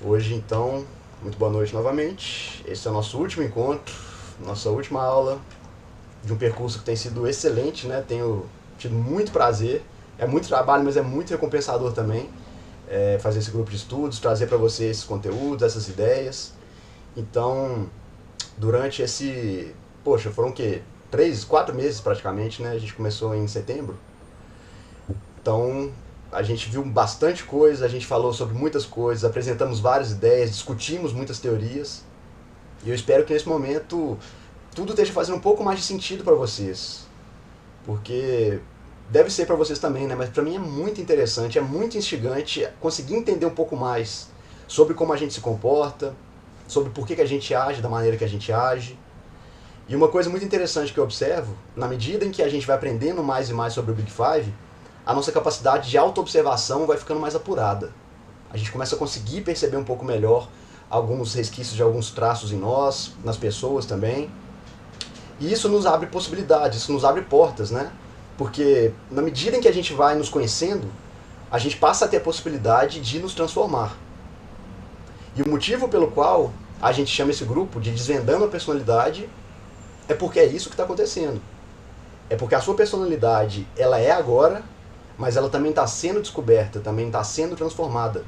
Hoje, então, muito boa noite novamente. Esse é o nosso último encontro, nossa última aula de um percurso que tem sido excelente, né? Tenho tido muito prazer. É muito trabalho, mas é muito recompensador também fazer esse grupo de estudos, trazer para você esses conteúdos, essas ideias. Então, durante esse... Poxa, foram o quê? 3, 4 meses praticamente, né? A gente começou em setembro. Então, a gente viu bastante coisa, a gente falou sobre muitas coisas, apresentamos várias ideias, discutimos muitas teorias. E eu espero que nesse momento tudo esteja fazendo um pouco mais de sentido para vocês. Porque deve ser para vocês também, né? Mas para mim é muito interessante, é muito instigante conseguir entender um pouco mais sobre como a gente se comporta, sobre por que a gente age da maneira que a gente age. E uma coisa muito interessante que eu observo, na medida em que a gente vai aprendendo mais e mais sobre o Big Five, a nossa capacidade de autoobservação vai ficando mais apurada. A gente começa a conseguir perceber um pouco melhor alguns resquícios de alguns traços em nós, nas pessoas também. E isso nos abre possibilidades, isso nos abre portas, né? Porque na medida em que a gente vai nos conhecendo, a gente passa a ter a possibilidade de nos transformar. E o motivo pelo qual a gente chama esse grupo de Desvendando a Personalidade é porque é isso que está acontecendo. É porque a sua personalidade, ela é agora, mas ela também está sendo descoberta, também está sendo transformada.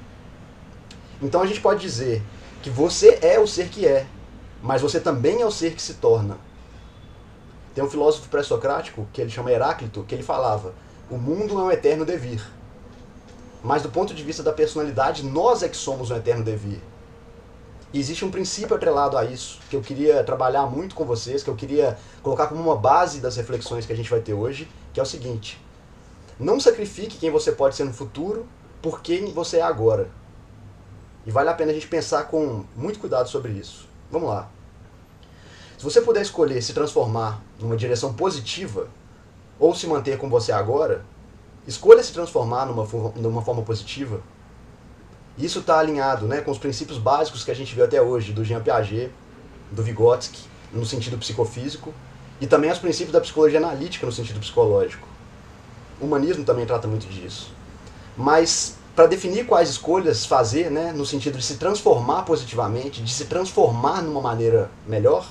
Então a gente pode dizer que você é o ser que é, mas você também é o ser que se torna. Tem um filósofo pré-socrático, que ele chama Heráclito, que ele falava: o mundo é um eterno devir. Mas do ponto de vista da personalidade, nós é que somos um eterno devir. E existe um princípio atrelado a isso, que eu queria trabalhar muito com vocês, que eu queria colocar como uma base das reflexões que a gente vai ter hoje, que é o seguinte: não sacrifique quem você pode ser no futuro por quem você é agora. E vale a pena a gente pensar com muito cuidado sobre isso. Vamos lá. Se você puder escolher se transformar numa direção positiva ou se manter como você é agora, escolha se transformar numa forma positiva. Isso está alinhado, né, com os princípios básicos que a gente viu até hoje, do Jean Piaget, do Vygotsky, no sentido psicofísico, e também os princípios da psicologia analítica no sentido psicológico. O humanismo também trata muito disso. Mas para definir quais escolhas fazer, né, no sentido de se transformar positivamente, de se transformar numa maneira melhor,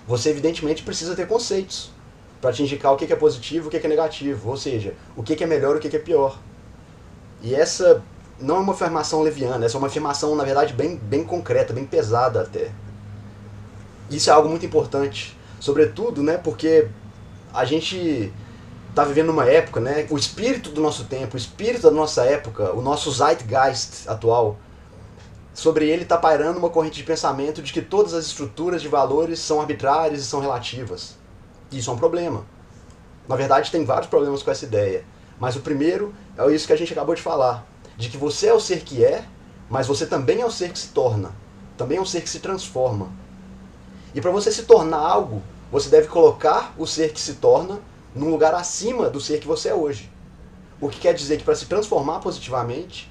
você evidentemente precisa ter conceitos para te indicar o que é positivo e o que é negativo, ou seja, o que é melhor e o que é pior. E essa não é uma afirmação leviana, essa é uma afirmação, na verdade, bem concreta, bem pesada até. Isso é algo muito importante, sobretudo, né, porque a gente está vivendo numa época, né, o espírito do nosso tempo, o espírito da nossa época, o nosso zeitgeist atual, sobre ele está pairando uma corrente de pensamento de que todas as estruturas de valores são arbitrárias e são relativas. Isso é um problema. Na verdade, tem vários problemas com essa ideia. Mas o primeiro é isso que a gente acabou de falar. De que você é o ser que é, mas você também é o ser que se torna. Também é um ser que se transforma. E para você se tornar algo, você deve colocar o ser que se torna num lugar acima do ser que você é hoje. O que quer dizer que para se transformar positivamente,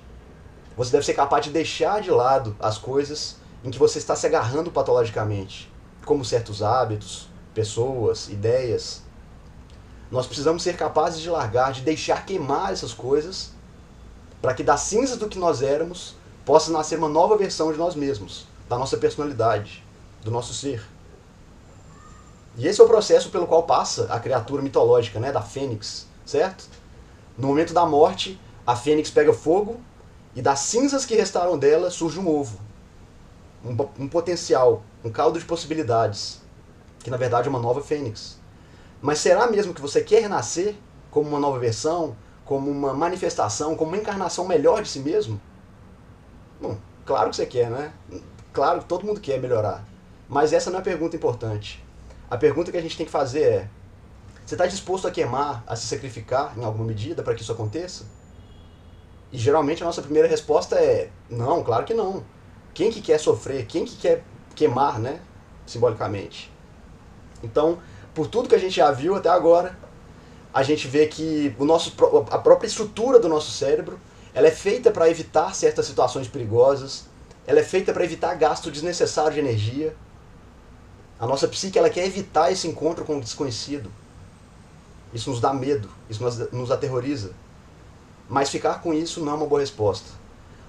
você deve ser capaz de deixar de lado as coisas em que você está se agarrando patologicamente, como certos hábitos, pessoas, ideias. Nós precisamos ser capazes de largar, de deixar queimar essas coisas, para que das cinzas do que nós éramos possa nascer uma nova versão de nós mesmos, da nossa personalidade, do nosso ser. E esse é o processo pelo qual passa a criatura mitológica, né, da fênix, certo? No momento da morte, a fênix pega fogo e das cinzas que restaram dela surge um ovo, um potencial, um caldo de possibilidades, que na verdade é uma nova fênix. Mas será mesmo que você quer renascer como uma nova versão, como uma manifestação, como uma encarnação melhor de si mesmo? Bom, claro que você quer, né? Claro que todo mundo quer melhorar. Mas essa não é a pergunta importante. A pergunta que a gente tem que fazer é: você está disposto a queimar, a se sacrificar em alguma medida para que isso aconteça? E geralmente a nossa primeira resposta é: não, claro que não. Quem que quer sofrer? Quem que quer queimar, né? Simbolicamente. Então, por tudo que a gente já viu até agora, a gente vê que a própria estrutura do nosso cérebro, ela é feita para evitar certas situações perigosas, ela é feita para evitar gasto desnecessário de energia. A nossa psique, ela quer evitar esse encontro com o desconhecido. Isso nos dá medo, isso nos aterroriza. Mas ficar com isso não é uma boa resposta.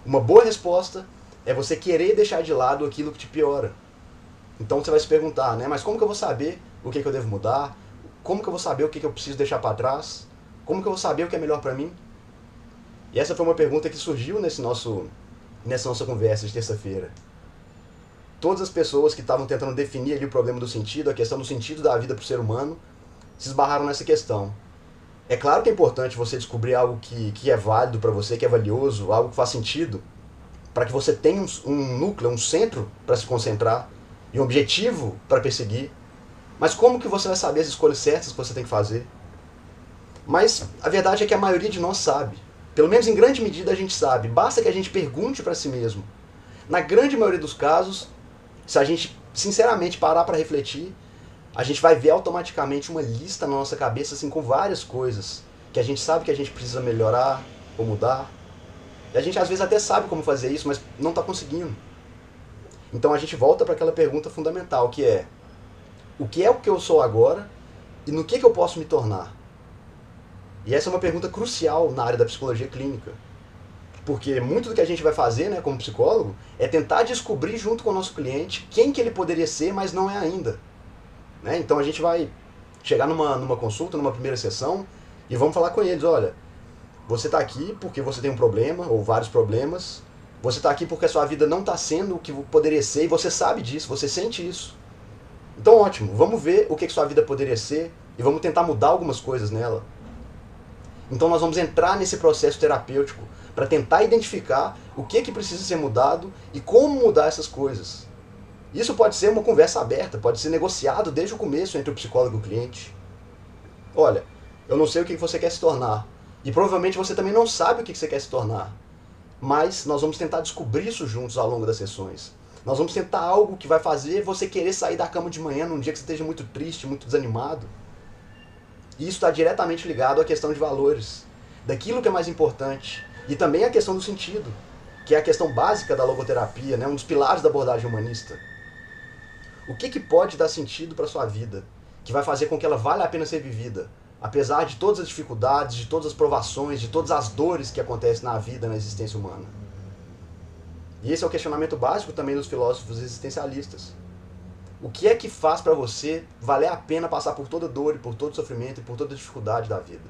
Uma boa resposta é você querer deixar de lado aquilo que te piora. Então você vai se perguntar, né? Mas como que eu vou saber o que eu devo mudar? Como que eu vou saber o que eu preciso deixar para trás? Como que eu vou saber o que é melhor para mim? E essa foi uma pergunta que surgiu nessa nossa conversa de terça-feira. Todas as pessoas que estavam tentando definir ali o problema do sentido, a questão do sentido da vida para o ser humano, se esbarraram nessa questão. É claro que é importante você descobrir algo que é válido para você, que é valioso, algo que faz sentido, para que você tenha um núcleo, um centro para se concentrar e um objetivo para perseguir. Mas como que você vai saber as escolhas certas que você tem que fazer? Mas a verdade é que a maioria de nós sabe. Pelo menos em grande medida a gente sabe. Basta que a gente pergunte para si mesmo. Na grande maioria dos casos, se a gente sinceramente parar para refletir, a gente vai ver automaticamente uma lista na nossa cabeça assim, com várias coisas que a gente sabe que a gente precisa melhorar ou mudar. E a gente às vezes até sabe como fazer isso, mas não está conseguindo. Então a gente volta para aquela pergunta fundamental, que é: o que é o que eu sou agora e no que eu posso me tornar? E essa é uma pergunta crucial na área da psicologia clínica. Porque muito do que a gente vai fazer, né, como psicólogo, é tentar descobrir junto com o nosso cliente quem que ele poderia ser, mas não é ainda. Né? Então a gente vai chegar numa consulta, numa primeira sessão, e vamos falar com eles: olha, você está aqui porque você tem um problema, ou vários problemas, você está aqui porque a sua vida não está sendo o que poderia ser, e você sabe disso, você sente isso. Então ótimo, vamos ver o que sua vida poderia ser, e vamos tentar mudar algumas coisas nela. Então nós vamos entrar nesse processo terapêutico para tentar identificar o que precisa ser mudado e como mudar essas coisas. Isso pode ser uma conversa aberta, pode ser negociado desde o começo entre o psicólogo e o cliente. Olha, eu não sei o que você quer se tornar, e provavelmente você também não sabe o que você quer se tornar, mas nós vamos tentar descobrir isso juntos ao longo das sessões. Nós vamos tentar algo que vai fazer você querer sair da cama de manhã num dia que você esteja muito triste, muito desanimado. E isso está diretamente ligado à questão de valores, daquilo que é mais importante, e também à questão do sentido, que é a questão básica da logoterapia, né? Um dos pilares da abordagem humanista. O que pode dar sentido para a sua vida, que vai fazer com que ela valha a pena ser vivida, apesar de todas as dificuldades, de todas as provações, de todas as dores que acontecem na vida, na existência humana? E esse é o questionamento básico também dos filósofos existencialistas. O que é que faz para você valer a pena passar por toda dor, e por todo sofrimento e por toda dificuldade da vida?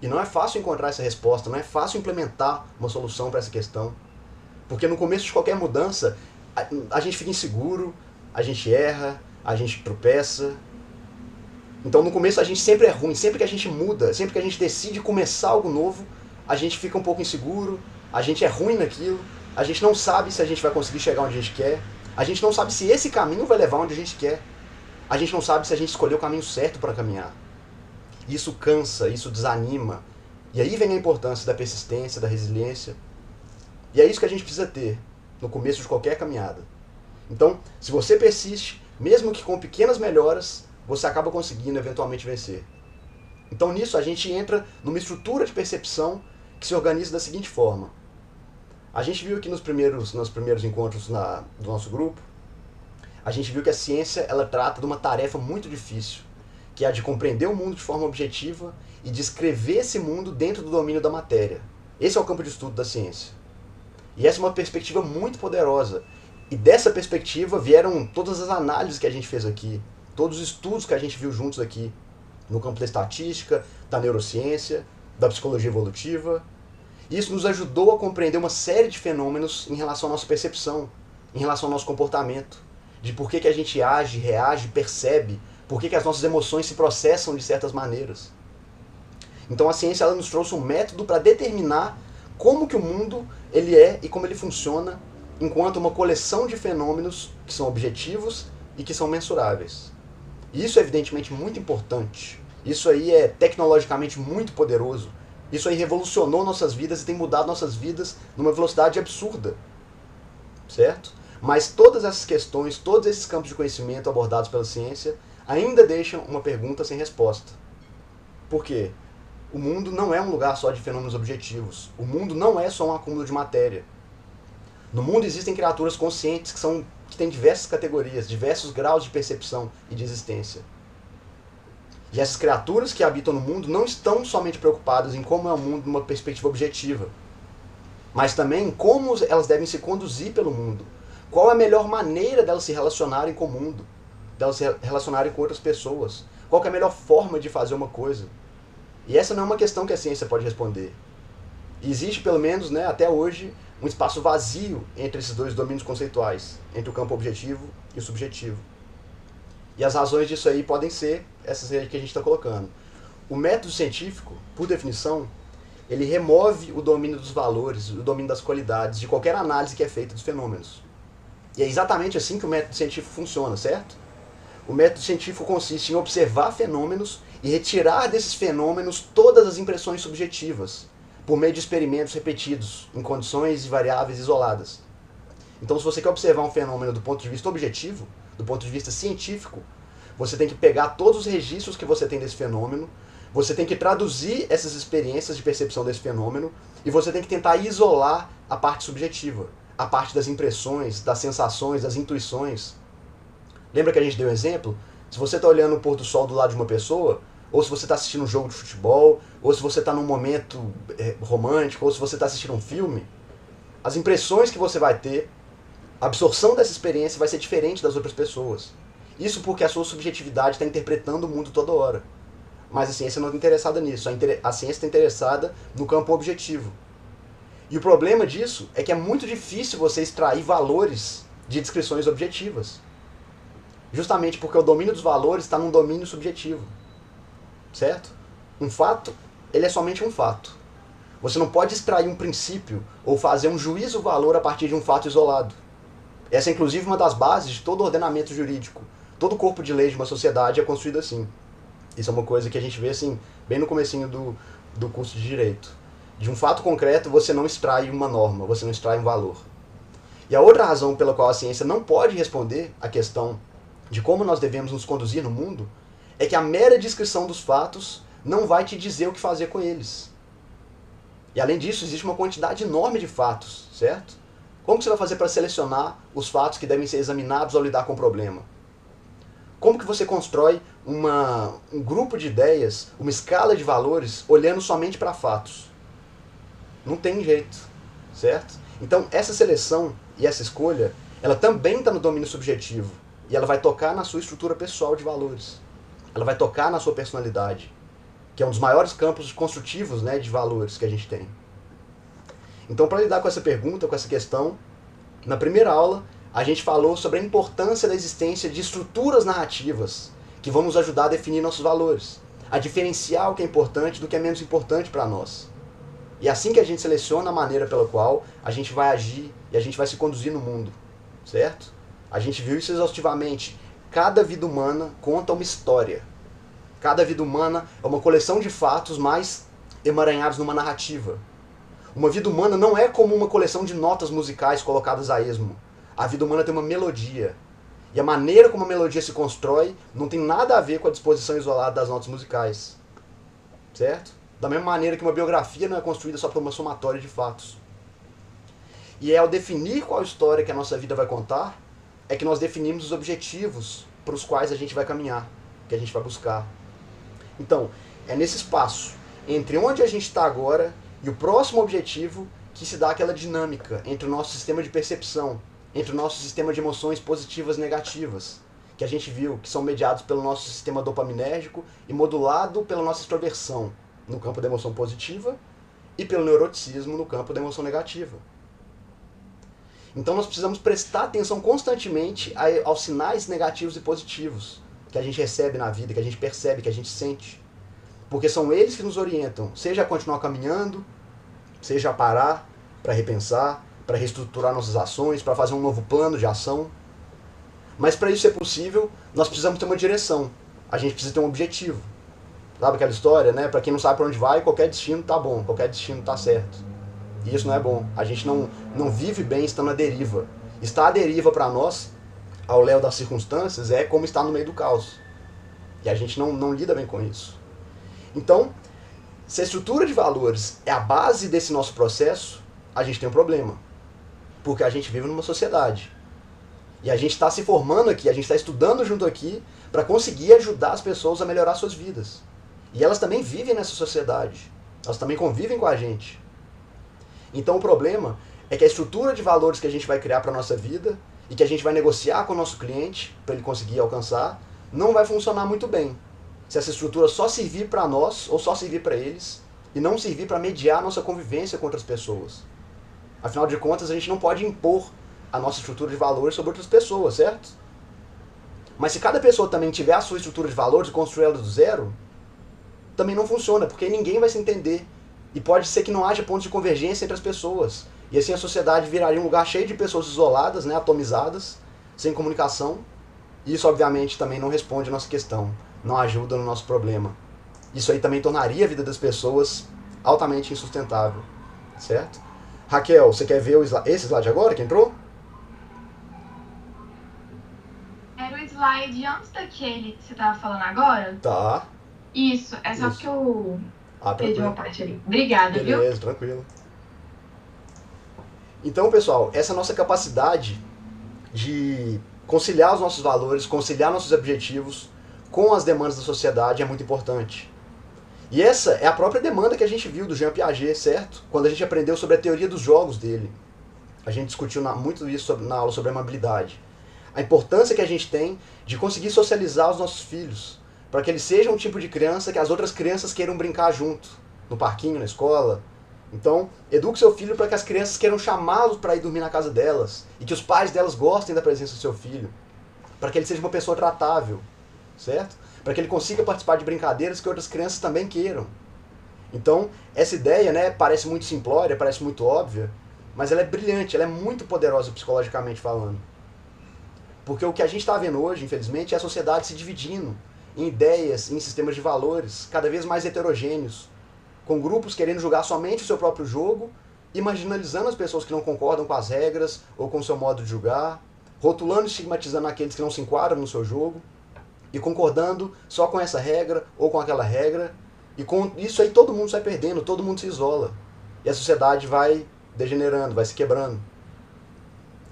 E não é fácil encontrar essa resposta, não é fácil implementar uma solução para essa questão. Porque no começo de qualquer mudança, a gente fica inseguro, a gente erra, a gente tropeça. Então no começo a gente sempre é ruim, sempre que a gente muda, sempre que a gente decide começar algo novo, a gente fica um pouco inseguro, a gente é ruim naquilo, a gente não sabe se a gente vai conseguir chegar onde a gente quer, a gente não sabe se esse caminho vai levar onde a gente quer, a gente não sabe se a gente escolheu o caminho certo para caminhar. Isso cansa, isso desanima. E aí vem a importância da persistência, da resiliência. E é isso que a gente precisa ter no começo de qualquer caminhada. Então, se você persiste, mesmo que com pequenas melhoras, você acaba conseguindo eventualmente vencer. Então nisso a gente entra numa estrutura de percepção que se organiza da seguinte forma. A gente viu aqui nos primeiros encontros do nosso grupo, a gente viu que a ciência ela trata de uma tarefa muito difícil, que é a de compreender o mundo de forma objetiva e descrever esse mundo dentro do domínio da matéria. Esse é o campo de estudo da ciência. E essa é uma perspectiva muito poderosa. E dessa perspectiva vieram todas as análises que a gente fez aqui, todos os estudos que a gente viu juntos aqui, no campo da estatística, da neurociência, da psicologia evolutiva. Isso nos ajudou a compreender uma série de fenômenos em relação à nossa percepção, em relação ao nosso comportamento, de por que a gente age, reage, percebe, por que as nossas emoções se processam de certas maneiras. Então a ciência ela nos trouxe um método para determinar como que o mundo ele é e como ele funciona, enquanto uma coleção de fenômenos que são objetivos e que são mensuráveis. E isso é evidentemente muito importante. Isso aí é tecnologicamente muito poderoso. Isso aí revolucionou nossas vidas e tem mudado nossas vidas numa velocidade absurda. Certo? Mas todas essas questões, todos esses campos de conhecimento abordados pela ciência ainda deixam uma pergunta sem resposta. Por quê? O mundo não é um lugar só de fenômenos objetivos. O mundo não é só um acúmulo de matéria. No mundo existem criaturas conscientes que têm diversas categorias, diversos graus de percepção e de existência. E essas criaturas que habitam no mundo não estão somente preocupadas em como é o mundo numa perspectiva objetiva, mas também como elas devem se conduzir pelo mundo. Qual é a melhor maneira delas se relacionarem com o mundo, delas se relacionarem com outras pessoas. Qual é a melhor forma de fazer uma coisa. E essa não é uma questão que a ciência pode responder. E existe, pelo menos, né, até hoje, um espaço vazio entre esses dois domínios conceituais, entre o campo objetivo e o subjetivo. E as razões disso aí podem ser essas aí que a gente está colocando. O método científico, por definição, ele remove o domínio dos valores, o domínio das qualidades, de qualquer análise que é feita dos fenômenos. E é exatamente assim que o método científico funciona, certo? O método científico consiste em observar fenômenos e retirar desses fenômenos todas as impressões subjetivas, por meio de experimentos repetidos, em condições e variáveis isoladas. Então, se você quer observar um fenômeno do ponto de vista objetivo, do ponto de vista científico, você tem que pegar todos os registros que você tem desse fenômeno, você tem que traduzir essas experiências de percepção desse fenômeno e você tem que tentar isolar a parte subjetiva, a parte das impressões, das sensações, das intuições. Lembra que a gente deu um exemplo? Se você está olhando o pôr do sol do lado de uma pessoa, ou se você está assistindo um jogo de futebol, ou se você está num momento romântico, ou se você está assistindo um filme, as impressões que você vai ter, a absorção dessa experiência vai ser diferente das outras pessoas. Isso porque a sua subjetividade está interpretando o mundo toda hora. Mas a ciência não está interessada nisso. A ciência está interessada no campo objetivo. E o problema disso é que é muito difícil você extrair valores de descrições objetivas. Justamente porque o domínio dos valores está num domínio subjetivo. Certo? Um fato, ele é somente um fato. Você não pode extrair um princípio ou fazer um juízo-valor a partir de um fato isolado. Essa é inclusive uma das bases de todo ordenamento jurídico. Todo corpo de lei de uma sociedade é construído assim. Isso é uma coisa que a gente vê assim, bem no comecinho do curso de Direito. De um fato concreto você não extrai uma norma, você não extrai um valor. E a outra razão pela qual a ciência não pode responder à questão de como nós devemos nos conduzir no mundo é que a mera descrição dos fatos não vai te dizer o que fazer com eles. E além disso, existe uma quantidade enorme de fatos, certo? Como que você vai fazer para selecionar os fatos que devem ser examinados ao lidar com o problema? Como que você constrói um grupo de ideias, uma escala de valores, olhando somente para fatos? Não tem jeito, certo? Então, essa seleção e essa escolha, ela também está no domínio subjetivo. E ela vai tocar na sua estrutura pessoal de valores. Ela vai tocar na sua personalidade, que é um dos maiores campos construtivos, né, de valores que a gente tem. Então, para lidar com essa pergunta, com essa questão, na primeira aula, a gente falou sobre a importância da existência de estruturas narrativas que vão nos ajudar a definir nossos valores, a diferenciar o que é importante do que é menos importante para nós. E é assim que a gente seleciona a maneira pela qual a gente vai agir e a gente vai se conduzir no mundo, certo? A gente viu isso exaustivamente. Cada vida humana conta uma história. Cada vida humana é uma coleção de fatos mais emaranhados numa narrativa. Uma vida humana não é como uma coleção de notas musicais colocadas a esmo. A vida humana tem uma melodia. E a maneira como a melodia se constrói não tem nada a ver com a disposição isolada das notas musicais. Certo? Da mesma maneira que uma biografia não é construída só por uma somatória de fatos. E é ao definir qual história que a nossa vida vai contar, é que nós definimos os objetivos para os quais a gente vai caminhar, que a gente vai buscar. Então, é nesse espaço, entre onde a gente está agora e o próximo objetivo, que se dá aquela dinâmica entre o nosso sistema de percepção, entre o nosso sistema de emoções positivas e negativas, que a gente viu que são mediados pelo nosso sistema dopaminérgico e modulado pela nossa extroversão, no campo da emoção positiva, e pelo neuroticismo no campo da emoção negativa. Então nós precisamos prestar atenção constantemente aos sinais negativos e positivos que a gente recebe na vida, que a gente percebe, que a gente sente. Porque são eles que nos orientam, seja a continuar caminhando, seja a parar para repensar, para reestruturar nossas ações, para fazer um novo plano de ação. Mas para isso ser possível, nós precisamos ter uma direção. A gente precisa ter um objetivo. Sabe aquela história, né? Para quem não sabe para onde vai, qualquer destino tá bom, qualquer destino tá certo. E isso não é bom. A gente não vive bem estando à deriva. Estar à deriva para nós, ao léu das circunstâncias, é como estar no meio do caos. E a gente não lida bem com isso. Então, se a estrutura de valores é a base desse nosso processo, a gente tem um problema. Porque a gente vive numa sociedade. E a gente está se formando aqui, a gente está estudando junto aqui para conseguir ajudar as pessoas a melhorar suas vidas. E elas também vivem nessa sociedade. Elas também convivem com a gente. Então o problema é que a estrutura de valores que a gente vai criar para a nossa vida e que a gente vai negociar com o nosso cliente para ele conseguir alcançar, não vai funcionar muito bem. Se essa estrutura só servir para nós ou só servir para eles e não servir para mediar a nossa convivência com outras pessoas. Afinal de contas, a gente não pode impor a nossa estrutura de valores sobre outras pessoas, certo? Mas se cada pessoa também tiver a sua estrutura de valores e construir ela do zero, também não funciona, porque ninguém vai se entender. E pode ser que não haja pontos de convergência entre as pessoas. E assim a sociedade viraria um lugar cheio de pessoas isoladas, né, atomizadas, sem comunicação. E isso, obviamente, também não responde a nossa questão, não ajuda no nosso problema. Isso aí também tornaria a vida das pessoas altamente insustentável, certo? Raquel, você quer ver esse slide agora que entrou? Era o slide antes daquele que você estava falando agora? Tá. Isso, é só Isso. que eu perdi Tranquilo. uma parte ali. Obrigada, viu? Beleza, tranquilo. Então, pessoal, essa nossa capacidade de conciliar os nossos valores, conciliar nossos objetivos com as demandas da sociedade é muito importante. E essa é a própria demanda que a gente viu do Jean Piaget, certo? Quando a gente aprendeu sobre a teoria dos jogos dele. A gente discutiu muito isso na aula sobre amabilidade. A importância que a gente tem de conseguir socializar os nossos filhos, para que eles sejam um tipo de criança que as outras crianças queiram brincar junto, no parquinho, na escola. Então, eduque seu filho para que as crianças queiram chamá-los para ir dormir na casa delas, e que os pais delas gostem da presença do seu filho, para que ele seja uma pessoa tratável, certo? Para que ele consiga participar de brincadeiras que outras crianças também queiram. Então, essa ideia, né, parece muito simplória, parece muito óbvia, mas ela é brilhante, ela é muito poderosa psicologicamente falando. Porque o que a gente está vendo hoje, infelizmente, é a sociedade se dividindo em ideias, em sistemas de valores cada vez mais heterogêneos, com grupos querendo jogar somente o seu próprio jogo e marginalizando as pessoas que não concordam com as regras ou com o seu modo de julgar, rotulando e estigmatizando aqueles que não se enquadram no seu jogo e concordando só com essa regra ou com aquela regra. E com isso aí todo mundo sai perdendo, todo mundo se isola. E a sociedade vai degenerando, vai se quebrando.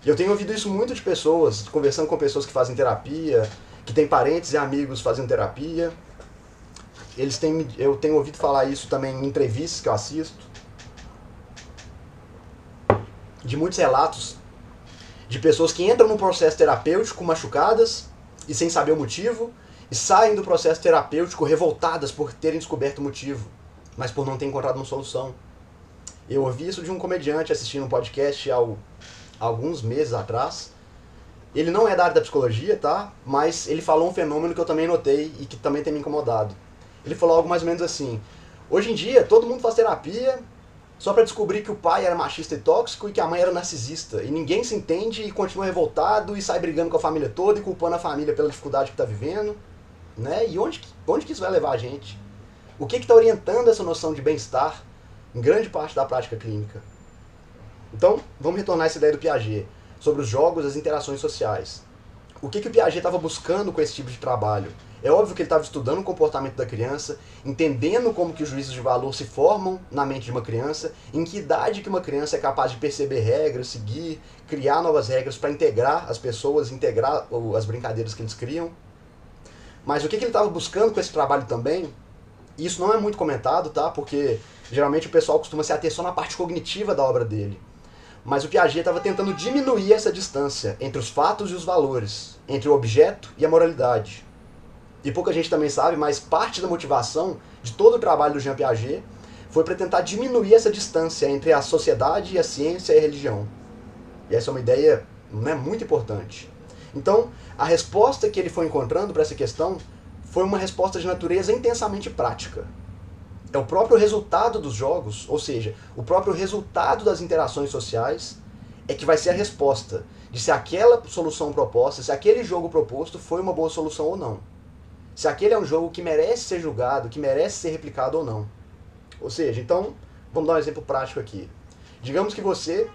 E eu tenho ouvido isso muito de pessoas, conversando com pessoas que fazem terapia, que têm parentes e amigos fazendo terapia. Eu tenho ouvido falar isso também em entrevistas que eu assisto. De muitos relatos de pessoas que entram num processo terapêutico machucadas e sem saber o motivo, e saem do processo terapêutico revoltadas por terem descoberto o motivo, mas por não ter encontrado uma solução. Eu ouvi isso de um comediante assistindo um podcast há alguns meses atrás. Ele não é da área da psicologia, tá? Mas ele falou um fenômeno que eu também notei e que também tem me incomodado. Ele falou algo mais ou menos assim: hoje em dia todo mundo faz terapia só para descobrir que o pai era machista e tóxico e que a mãe era narcisista. E ninguém se entende e continua revoltado e sai brigando com a família toda e culpando a família pela dificuldade que está vivendo. Né? E onde que isso vai levar a gente? O que está orientando essa noção de bem-estar em grande parte da prática clínica? Então, vamos retornar a essa ideia do Piaget, sobre os jogos e as interações sociais. O que o Piaget estava buscando com esse tipo de trabalho? É óbvio que ele estava estudando o comportamento da criança, entendendo como que os juízos de valor se formam na mente de uma criança, em que idade que uma criança é capaz de perceber regras, seguir, criar novas regras para integrar as pessoas, integrar as brincadeiras que eles criam. Mas o que ele estava buscando com esse trabalho também, e isso não é muito comentado, tá? Porque geralmente o pessoal costuma se ater só na parte cognitiva da obra dele. Mas o Piaget estava tentando diminuir essa distância entre os fatos e os valores, entre o objeto e a moralidade. E pouca gente também sabe, mas parte da motivação de todo o trabalho do Jean Piaget foi para tentar diminuir essa distância entre a sociedade, a ciência e a religião. E essa é uma ideia, né, muito importante. Então, a resposta que ele foi encontrando para essa questão foi uma resposta de natureza intensamente prática. É o próprio resultado dos jogos, ou seja, o próprio resultado das interações sociais, é que vai ser a resposta de se aquela solução proposta, se aquele jogo proposto foi uma boa solução ou não. Se aquele é um jogo que merece ser julgado, que merece ser replicado ou não. Ou seja, então, vamos dar um exemplo prático aqui. Digamos que você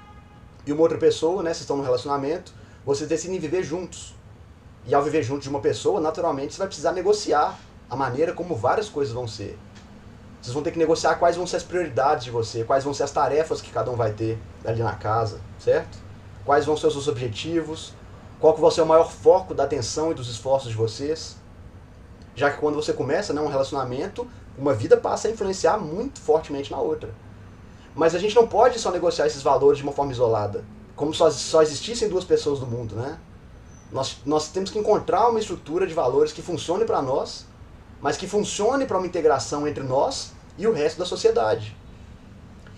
e uma outra pessoa, né, vocês estão num relacionamento, vocês decidem viver juntos. E ao viver junto de uma pessoa, naturalmente, você vai precisar negociar a maneira como várias coisas vão ser. Vocês vão ter que negociar quais vão ser as prioridades de você, quais vão ser as tarefas que cada um vai ter ali na casa, certo? Quais vão ser os seus objetivos, qual que vai ser o maior foco da atenção e dos esforços de vocês. Já que quando você começa, né, um relacionamento, uma vida passa a influenciar muito fortemente na outra. Mas a gente não pode só negociar esses valores de uma forma isolada, como só existissem duas pessoas no mundo, né? Nós temos que encontrar uma estrutura de valores que funcione para nós, mas que funcione para uma integração entre nós e o resto da sociedade.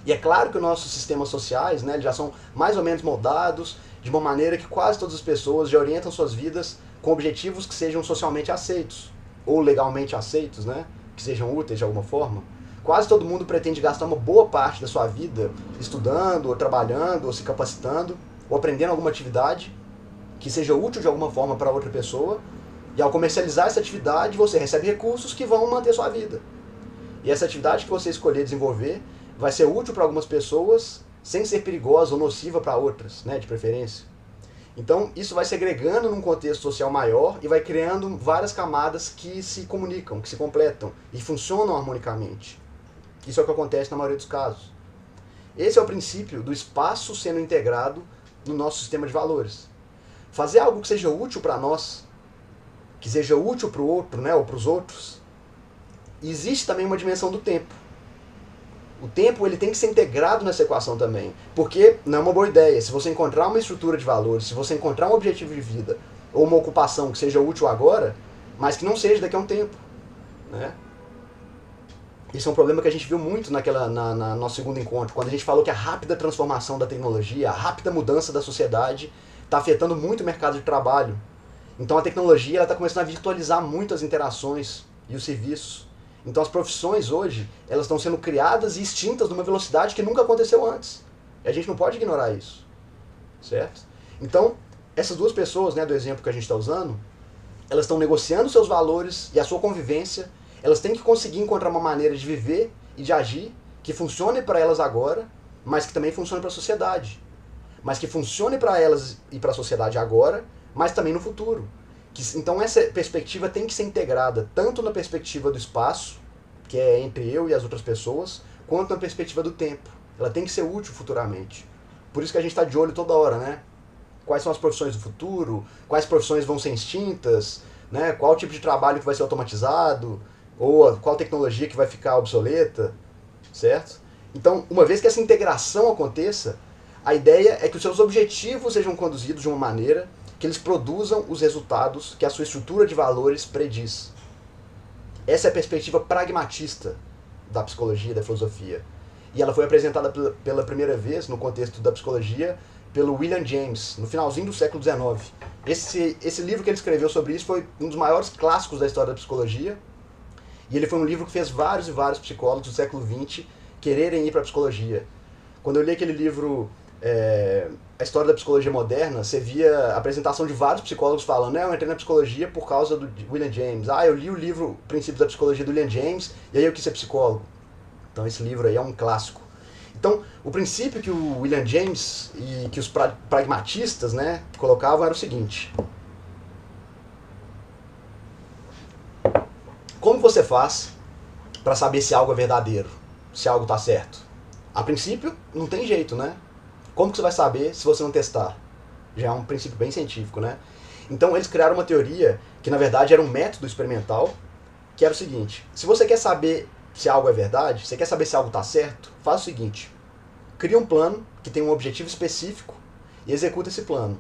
E é claro que os nossos sistemas sociais, né, já são mais ou menos moldados de uma maneira que quase todas as pessoas já orientam suas vidas com objetivos que sejam socialmente aceitos, ou legalmente aceitos, né, que sejam úteis de alguma forma. Quase todo mundo pretende gastar uma boa parte da sua vida estudando, ou trabalhando, ou se capacitando, ou aprendendo alguma atividade que seja útil de alguma forma para outra pessoa, e ao comercializar essa atividade você recebe recursos que vão manter sua vida. E essa atividade que você escolher desenvolver vai ser útil para algumas pessoas, sem ser perigosa ou nociva para outras, né, de preferência. Então, isso vai se agregando num contexto social maior e vai criando várias camadas que se comunicam, que se completam e funcionam harmonicamente. Isso é o que acontece na maioria dos casos. Esse é o princípio do espaço sendo integrado no nosso sistema de valores. Fazer algo que seja útil para nós, que seja útil para o outro, né, ou para os outros. E existe também uma dimensão do tempo. O tempo ele tem que ser integrado nessa equação também, porque não é uma boa ideia. Se você encontrar uma estrutura de valores, se você encontrar um objetivo de vida, ou uma ocupação que seja útil agora, mas que não seja daqui a um tempo, né? Isso é um problema que a gente viu muito na nosso segundo encontro, quando a gente falou que a rápida transformação da tecnologia, a rápida mudança da sociedade está afetando muito o mercado de trabalho. Então a tecnologia está começando a virtualizar muito as interações e os serviços. Então as profissões hoje, elas estão sendo criadas e extintas numa velocidade que nunca aconteceu antes. E a gente não pode ignorar isso, certo? Então, essas duas pessoas, né, do exemplo que a gente está usando, elas estão negociando seus valores e a sua convivência. Elas têm que conseguir encontrar uma maneira de viver e de agir que funcione para elas agora, mas que também funcione para a sociedade. Mas que funcione para elas e para a sociedade agora, mas também no futuro. Então essa perspectiva tem que ser integrada tanto na perspectiva do espaço, que é entre eu e as outras pessoas, quanto na perspectiva do tempo. Ela tem que ser útil futuramente. Por isso que a gente está de olho toda hora, né? Quais são as profissões do futuro, quais profissões vão ser extintas, né? Qual tipo de trabalho que vai ser automatizado, ou qual tecnologia que vai ficar obsoleta, certo? Então, uma vez que essa integração aconteça, a ideia é que os seus objetivos sejam conduzidos de uma maneira que eles produzam os resultados que a sua estrutura de valores prediz. Essa é a perspectiva pragmatista da psicologia e da filosofia. E ela foi apresentada pela primeira vez, no contexto da psicologia, pelo William James, no finalzinho do século XIX. Esse livro que ele escreveu sobre isso foi um dos maiores clássicos da história da psicologia, e ele foi um livro que fez vários e vários psicólogos do século XX quererem ir para a psicologia. Quando eu li aquele livro, A História da Psicologia Moderna, você via a apresentação de vários psicólogos falando, eu entrei na psicologia por causa do William James. Eu li o livro Princípios da Psicologia do William James, e aí eu quis ser psicólogo. Então esse livro aí é um clássico. Então, o princípio que o William James e que os pragmatistas, né, colocavam era o seguinte: como você faz para saber se algo é verdadeiro, se algo está certo? A princípio, não tem jeito, né? Como que você vai saber se você não testar? Já é um princípio bem científico, né? Então eles criaram uma teoria que na verdade era um método experimental, que era o seguinte: se você quer saber se algo é verdade, você quer saber se algo está certo, faz o seguinte: cria um plano que tem um objetivo específico e executa esse plano.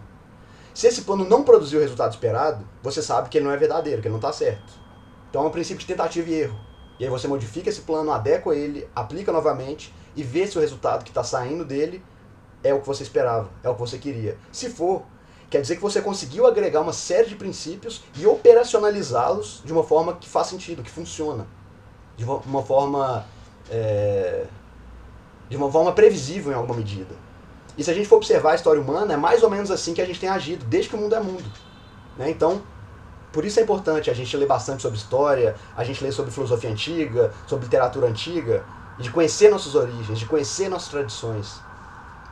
Se esse plano não produzir o resultado esperado, você sabe que ele não é verdadeiro, que ele não está certo. Então é um princípio de tentativa e erro. E aí você modifica esse plano, adequa ele, aplica novamente e vê se o resultado que está saindo dele é o que você esperava, é o que você queria. Se for, quer dizer que você conseguiu agregar uma série de princípios e operacionalizá-los de uma forma que faz sentido, que funciona. De uma forma previsível em alguma medida. E se a gente for observar a história humana, é mais ou menos assim que a gente tem agido, desde que o mundo é mundo. Né? Então, por isso é importante a gente ler bastante sobre história, a gente ler sobre filosofia antiga, sobre literatura antiga, e de conhecer nossas origens, de conhecer nossas tradições.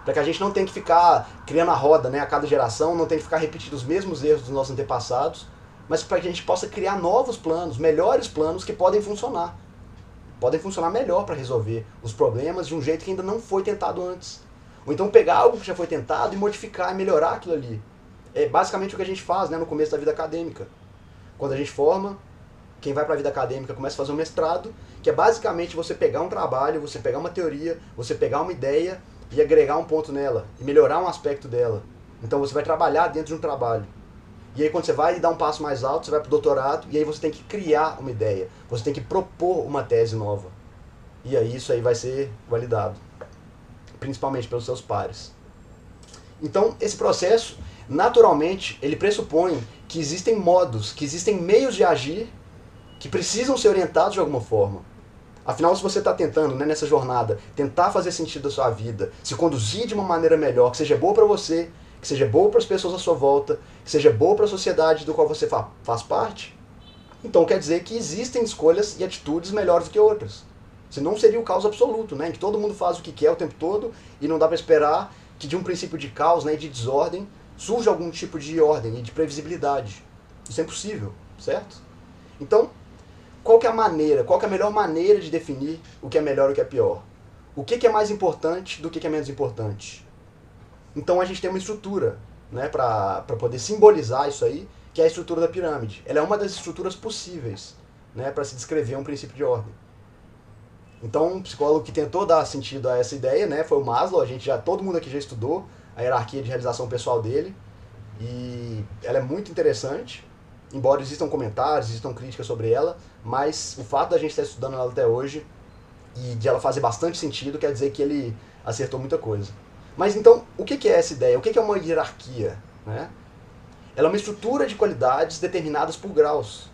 Para que a gente não tenha que ficar criando a roda, né? A cada geração, não tenha que ficar repetindo os mesmos erros dos nossos antepassados, mas para que a gente possa criar novos planos, melhores planos que podem funcionar. Podem funcionar melhor para resolver os problemas de um jeito que ainda não foi tentado antes. Ou então pegar algo que já foi tentado e modificar e melhorar aquilo ali. É basicamente o que a gente faz, né, no começo da vida acadêmica. Quando a gente forma, quem vai para a vida acadêmica começa a fazer um mestrado, que é basicamente você pegar um trabalho, você pegar uma teoria, você pegar uma ideia e agregar um ponto nela, e melhorar um aspecto dela. Então você vai trabalhar dentro de um trabalho. E aí quando você vai dar um passo mais alto, você vai para o doutorado, e aí você tem que criar uma ideia, você tem que propor uma tese nova. E aí isso aí vai ser validado, principalmente pelos seus pares. Então esse processo, naturalmente, ele pressupõe que existem modos, que existem meios de agir que precisam ser orientados de alguma forma. Afinal, se você está tentando, né, nessa jornada, tentar fazer sentido da sua vida, se conduzir de uma maneira melhor, que seja boa para você, que seja boa para as pessoas à sua volta, que seja boa para a sociedade do qual você faz parte, então quer dizer que existem escolhas e atitudes melhores do que outras. Senão seria o caos absoluto, né, em que todo mundo faz o que quer o tempo todo e não dá para esperar que de um princípio de caos, né, e de desordem surja algum tipo de ordem e de previsibilidade. Isso é impossível, certo? Então, qual que é a melhor maneira de definir o que é melhor e o que é pior? O que é mais importante do que é menos importante? Então a gente tem uma estrutura, né, para poder simbolizar isso aí, que é a estrutura da pirâmide. Ela é uma das estruturas possíveis, né, para se descrever um princípio de ordem. Então um psicólogo que tentou dar sentido a essa ideia, né, foi o Maslow. Todo mundo aqui já estudou a hierarquia de realização pessoal dele, e ela é muito interessante. Embora existam comentários, existam críticas sobre ela, mas o fato da gente estar estudando ela até hoje e de ela fazer bastante sentido quer dizer que ele acertou muita coisa. Mas então, o que é essa ideia? O que é uma hierarquia? Né? Ela é uma estrutura de qualidades determinadas por graus.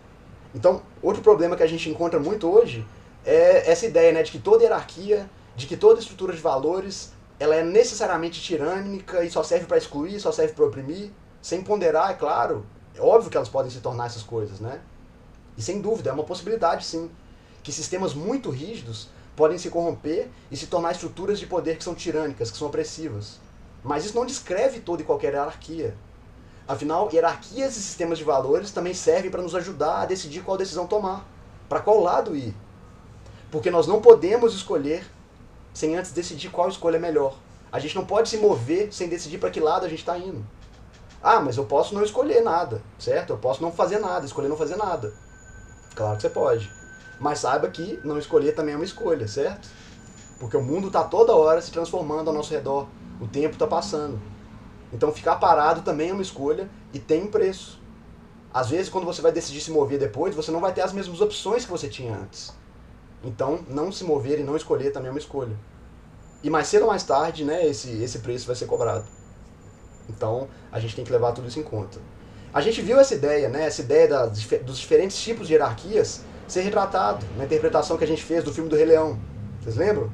Então, outro problema que a gente encontra muito hoje é essa ideia, né, de que toda hierarquia, de que toda estrutura de valores, ela é necessariamente tirânica e só serve para excluir, só serve para oprimir, sem ponderar, é claro. É óbvio que elas podem se tornar essas coisas, né? E sem dúvida, é uma possibilidade, sim, que sistemas muito rígidos podem se corromper e se tornar estruturas de poder que são tirânicas, que são opressivas. Mas isso não descreve toda e qualquer hierarquia. Afinal, hierarquias e sistemas de valores também servem para nos ajudar a decidir qual decisão tomar, para qual lado ir. Porque nós não podemos escolher sem antes decidir qual escolha é melhor. A gente não pode se mover sem decidir para que lado a gente está indo. Ah, mas eu posso não escolher nada, certo? Eu posso não fazer nada, escolher não fazer nada. Claro que você pode. Mas saiba que não escolher também é uma escolha, certo? Porque o mundo está toda hora se transformando ao nosso redor. O tempo está passando. Então ficar parado também é uma escolha e tem um preço. Às vezes, quando você vai decidir se mover depois, você não vai ter as mesmas opções que você tinha antes. Então, não se mover e não escolher também é uma escolha. E mais cedo ou mais tarde, né, esse preço vai ser cobrado. Então, a gente tem que levar tudo isso em conta. A gente viu essa ideia, né, dos diferentes tipos de hierarquias ser retratado na interpretação que a gente fez do filme do Rei Leão. Vocês lembram?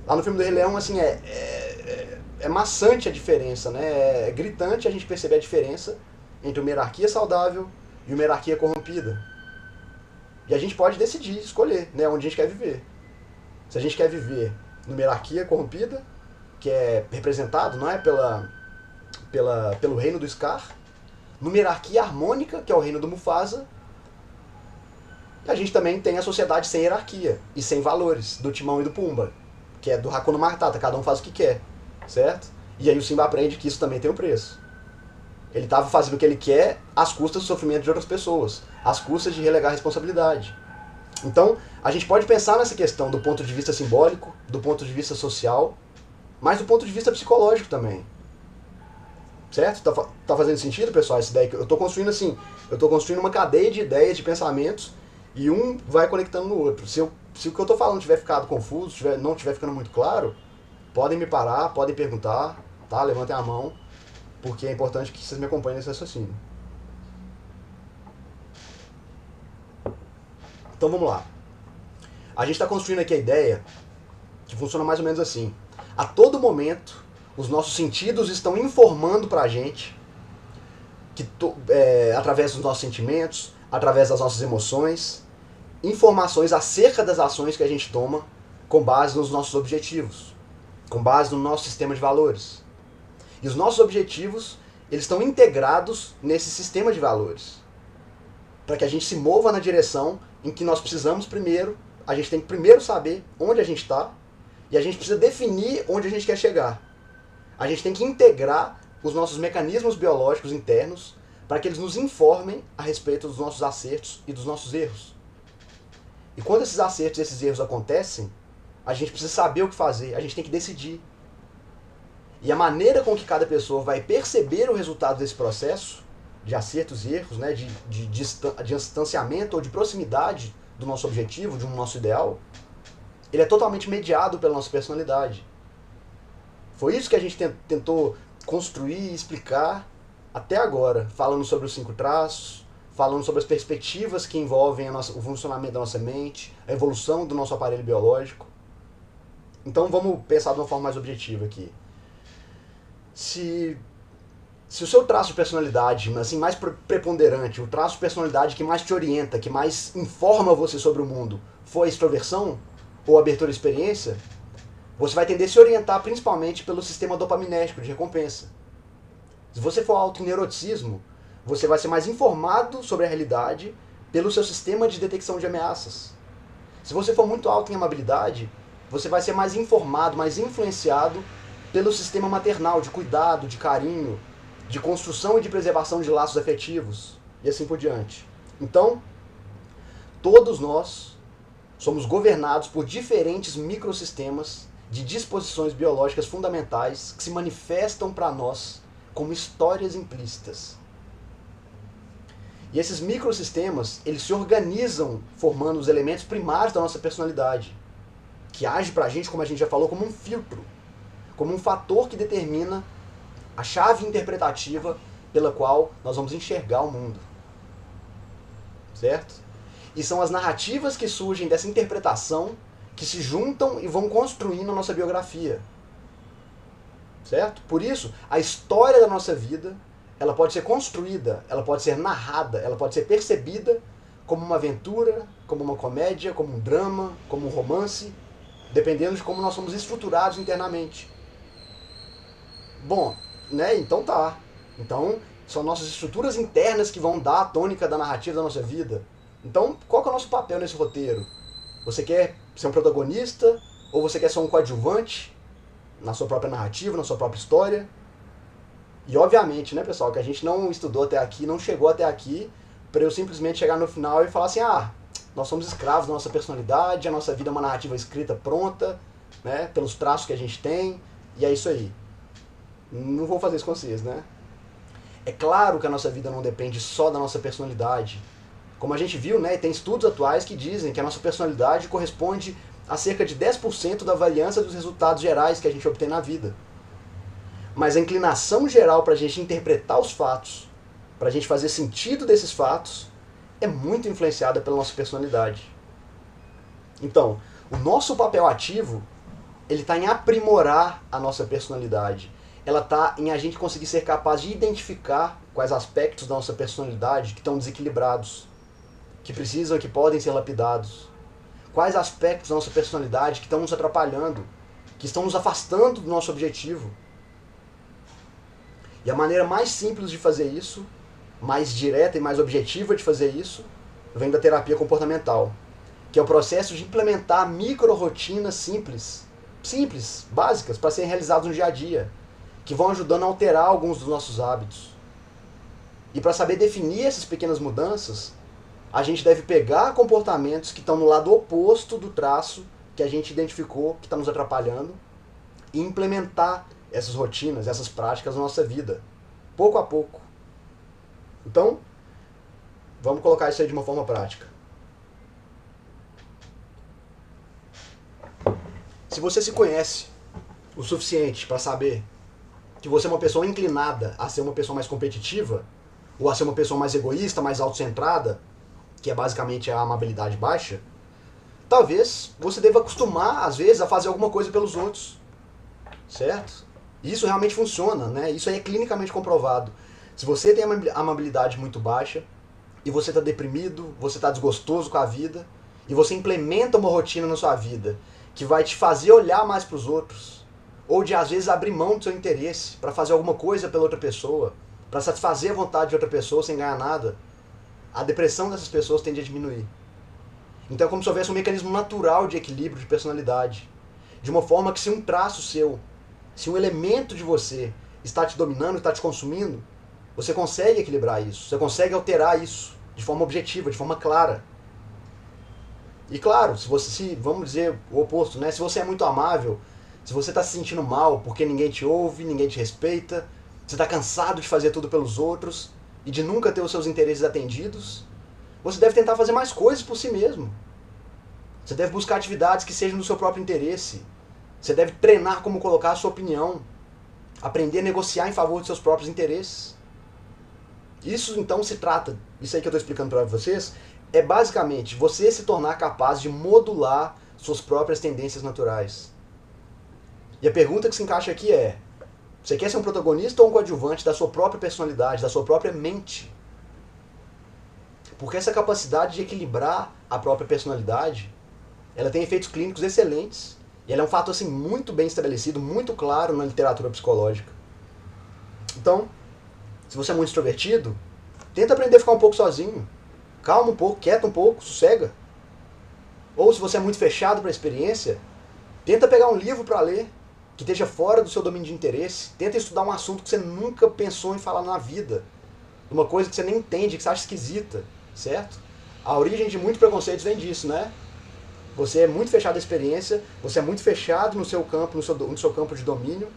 Lá no filme do Rei Leão, assim, é maçante a diferença, né? É gritante a gente perceber a diferença entre uma hierarquia saudável e uma hierarquia corrompida. E a gente pode decidir, escolher, né, onde a gente quer viver. Se a gente quer viver numa hierarquia corrompida, que é representado, não é, pelo reino do Scar, numa hierarquia harmônica, que é o reino do Mufasa, e a gente também tem a sociedade sem hierarquia e sem valores, do Timão e do Pumba, que é do Hakuna Matata, cada um faz o que quer, certo? E aí o Simba aprende que isso também tem um preço. Ele estava fazendo o que ele quer às custas do sofrimento de outras pessoas, às custas de relegar a responsabilidade. Então, a gente pode pensar nessa questão do ponto de vista simbólico, do ponto de vista social, mas do ponto de vista psicológico também. Certo? Tá fazendo sentido, pessoal, essa ideia que eu estou construindo assim? Eu estou construindo uma cadeia de ideias, de pensamentos, e um vai conectando no outro. Se o que eu estou falando tiver ficado confuso, não tiver ficando muito claro, podem me parar, podem perguntar, tá? Levantem a mão, porque é importante que vocês me acompanhem nesse raciocínio. Então vamos lá. A gente está construindo aqui a ideia que funciona mais ou menos assim. A todo momento, os nossos sentidos estão informando para a gente, através dos nossos sentimentos, através das nossas emoções, informações acerca das ações que a gente toma com base nos nossos objetivos, com base no nosso sistema de valores. E os nossos objetivos, eles estão integrados nesse sistema de valores, para que a gente se mova na direção em que nós precisamos primeiro. A gente tem que primeiro saber onde a gente está e a gente precisa definir onde a gente quer chegar. A gente tem que integrar os nossos mecanismos biológicos internos para que eles nos informem a respeito dos nossos acertos e dos nossos erros. E quando esses acertos e esses erros acontecem, a gente precisa saber o que fazer, a gente tem que decidir. E a maneira com que cada pessoa vai perceber o resultado desse processo, de acertos e erros, né, de distanciamento ou de proximidade do nosso objetivo, de um nosso ideal, ele é totalmente mediado pela nossa personalidade. Foi isso que a gente tentou construir e explicar até agora, falando sobre os 5 traços, falando sobre as perspectivas que envolvem o funcionamento da nossa mente, a evolução do nosso aparelho biológico. Então vamos pensar de uma forma mais objetiva aqui. Se o seu traço de personalidade, assim, mais preponderante, o traço de personalidade que mais te orienta, que mais informa você sobre o mundo, for a extroversão ou a abertura à experiência, você vai tender a se orientar principalmente pelo sistema dopaminérgico de recompensa. Se você for alto em neuroticismo, você vai ser mais informado sobre a realidade pelo seu sistema de detecção de ameaças. Se você for muito alto em amabilidade, você vai ser mais informado, mais influenciado pelo sistema maternal, de cuidado, de carinho, de construção e de preservação de laços afetivos, e assim por diante. Então, todos nós somos governados por diferentes microsistemas de disposições biológicas fundamentais que se manifestam para nós como histórias implícitas. E esses microsistemas, eles se organizam formando os elementos primários da nossa personalidade, que age para a gente, como a gente já falou, como um filtro, como um fator que determina a chave interpretativa pela qual nós vamos enxergar o mundo. Certo? E são as narrativas que surgem dessa interpretação que se juntam e vão construindo a nossa biografia. Certo? Por isso, a história da nossa vida, ela pode ser construída, ela pode ser narrada, ela pode ser percebida como uma aventura, como uma comédia, como um drama, como um romance, dependendo de como nós somos estruturados internamente. Bom, né? Então tá. Então, são nossas estruturas internas que vão dar a tônica da narrativa da nossa vida. Então, qual que é o nosso papel nesse roteiro? Você quer ser um protagonista? Ou você quer ser um coadjuvante na sua própria narrativa, na sua própria história? E obviamente, né, pessoal, que a gente não estudou até aqui, não chegou até aqui para eu simplesmente chegar no final e falar assim, nós somos escravos da nossa personalidade, a nossa vida é uma narrativa escrita pronta, né, pelos traços que a gente tem, e é isso aí. Não vou fazer isso com vocês, né? É claro que a nossa vida não depende só da nossa personalidade. Como a gente viu, né, tem estudos atuais que dizem que a nossa personalidade corresponde a cerca de 10% da variância dos resultados gerais que a gente obtém na vida. Mas a inclinação geral para a gente interpretar os fatos, para a gente fazer sentido desses fatos, é muito influenciada pela nossa personalidade. Então, o nosso papel ativo, ele está em aprimorar a nossa personalidade. Ela está em a gente conseguir ser capaz de identificar quais aspectos da nossa personalidade que estão desequilibrados, que precisam, que podem ser lapidados. Quais aspectos da nossa personalidade que estão nos atrapalhando, que estão nos afastando do nosso objetivo. E a maneira mais simples de fazer isso, mais direta e mais objetiva de fazer isso, vem da terapia comportamental, que é o processo de implementar micro-rotinas simples, básicas, para serem realizadas no dia a dia, que vão ajudando a alterar alguns dos nossos hábitos. E para saber definir essas pequenas mudanças, a gente deve pegar comportamentos que estão no lado oposto do traço que a gente identificou que está nos atrapalhando e implementar essas rotinas, essas práticas na nossa vida, pouco a pouco. Então, vamos colocar isso aí de uma forma prática. Se você se conhece o suficiente para saber que você é uma pessoa inclinada a ser uma pessoa mais competitiva, ou a ser uma pessoa mais egoísta, mais autocentrada, que é basicamente a amabilidade baixa, talvez você deva acostumar, às vezes, a fazer alguma coisa pelos outros. Certo? E isso realmente funciona, né? Isso aí é clinicamente comprovado. Se você tem a amabilidade muito baixa, e você está deprimido, você está desgostoso com a vida, e você implementa uma rotina na sua vida que vai te fazer olhar mais para os outros, ou de, às vezes, abrir mão do seu interesse para fazer alguma coisa pela outra pessoa, para satisfazer a vontade de outra pessoa sem ganhar nada, a depressão dessas pessoas tende a diminuir. Então é como se houvesse um mecanismo natural de equilíbrio de personalidade. De uma forma que se um traço seu, se um elemento de você está te dominando, está te consumindo, Você consegue equilibrar isso, você consegue alterar isso de forma objetiva, de forma clara. E claro, vamos dizer o oposto, né? Se você é muito amável, se você está se sentindo mal porque ninguém te ouve, ninguém te respeita, você está cansado de fazer tudo pelos outros e de nunca ter os seus interesses atendidos, você deve tentar fazer mais coisas por si mesmo. Você deve buscar atividades que sejam do seu próprio interesse. Você deve treinar como colocar a sua opinião, aprender a negociar em favor dos seus próprios interesses. Isso então se trata, isso aí que eu estou explicando para vocês, é basicamente você se tornar capaz de modular suas próprias tendências naturais. E a pergunta que se encaixa aqui é: você quer ser um protagonista ou um coadjuvante da sua própria personalidade, da sua própria mente? Porque essa capacidade de equilibrar a própria personalidade, ela tem efeitos clínicos excelentes. E ela é um fato assim, muito bem estabelecido, muito claro na literatura psicológica. Então, se você é muito extrovertido, tenta aprender a ficar um pouco sozinho. Calma um pouco, quieta um pouco, sossega. Ou se você é muito fechado para a experiência, tenta pegar um livro para ler, que esteja fora do seu domínio de interesse. Tenta estudar um assunto que você nunca pensou em falar na vida. Uma coisa que você nem entende, que você acha esquisita, certo? A origem de muitos preconceitos vem disso, né? Você é muito fechado à experiência, você é muito fechado no seu campo, no seu campo de domínio,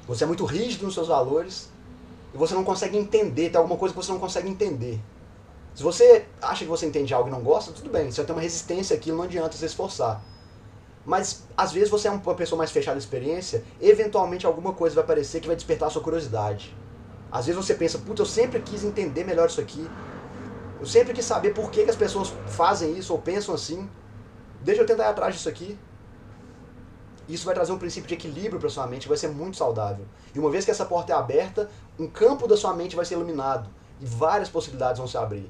você é muito rígido nos seus valores, e você não consegue entender, tem alguma coisa que você não consegue entender. Se você acha que você entende algo e não gosta, tudo bem, você vai ter uma resistência àquilo, não adianta se esforçar. Mas, às vezes, você é uma pessoa mais fechada à experiência, eventualmente alguma coisa vai aparecer que vai despertar a sua curiosidade. Às vezes você pensa, putz, eu sempre quis entender melhor isso aqui, eu sempre quis saber por que as pessoas fazem isso ou pensam assim. Deixa eu tentar ir atrás disso aqui. Isso vai trazer um princípio de equilíbrio para sua mente, vai ser muito saudável. E uma vez que essa porta é aberta, um campo da sua mente vai ser iluminado. E várias possibilidades vão se abrir.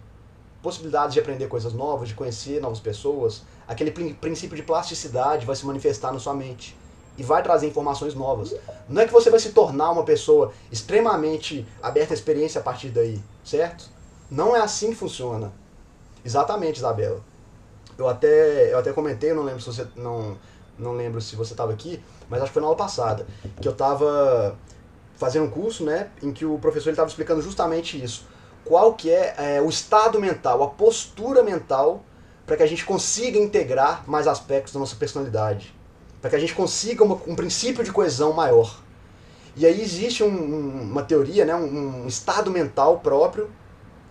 Possibilidades de aprender coisas novas, de conhecer novas pessoas. Aquele princípio de plasticidade vai se manifestar na sua mente. E vai trazer informações novas. Não é que você vai se tornar uma pessoa extremamente aberta à experiência a partir daí, certo? Não é assim que funciona. Exatamente, Isabela. Eu até comentei, eu não lembro se você não lembro se você estava aqui, mas acho que foi na aula passada, que eu estava fazendo um curso, né, em que o professor estava explicando justamente isso. Qual que é o estado mental, a postura mental para que a gente consiga integrar mais aspectos da nossa personalidade, para que a gente consiga um princípio de coesão maior. E aí existe uma teoria, né, um estado mental próprio,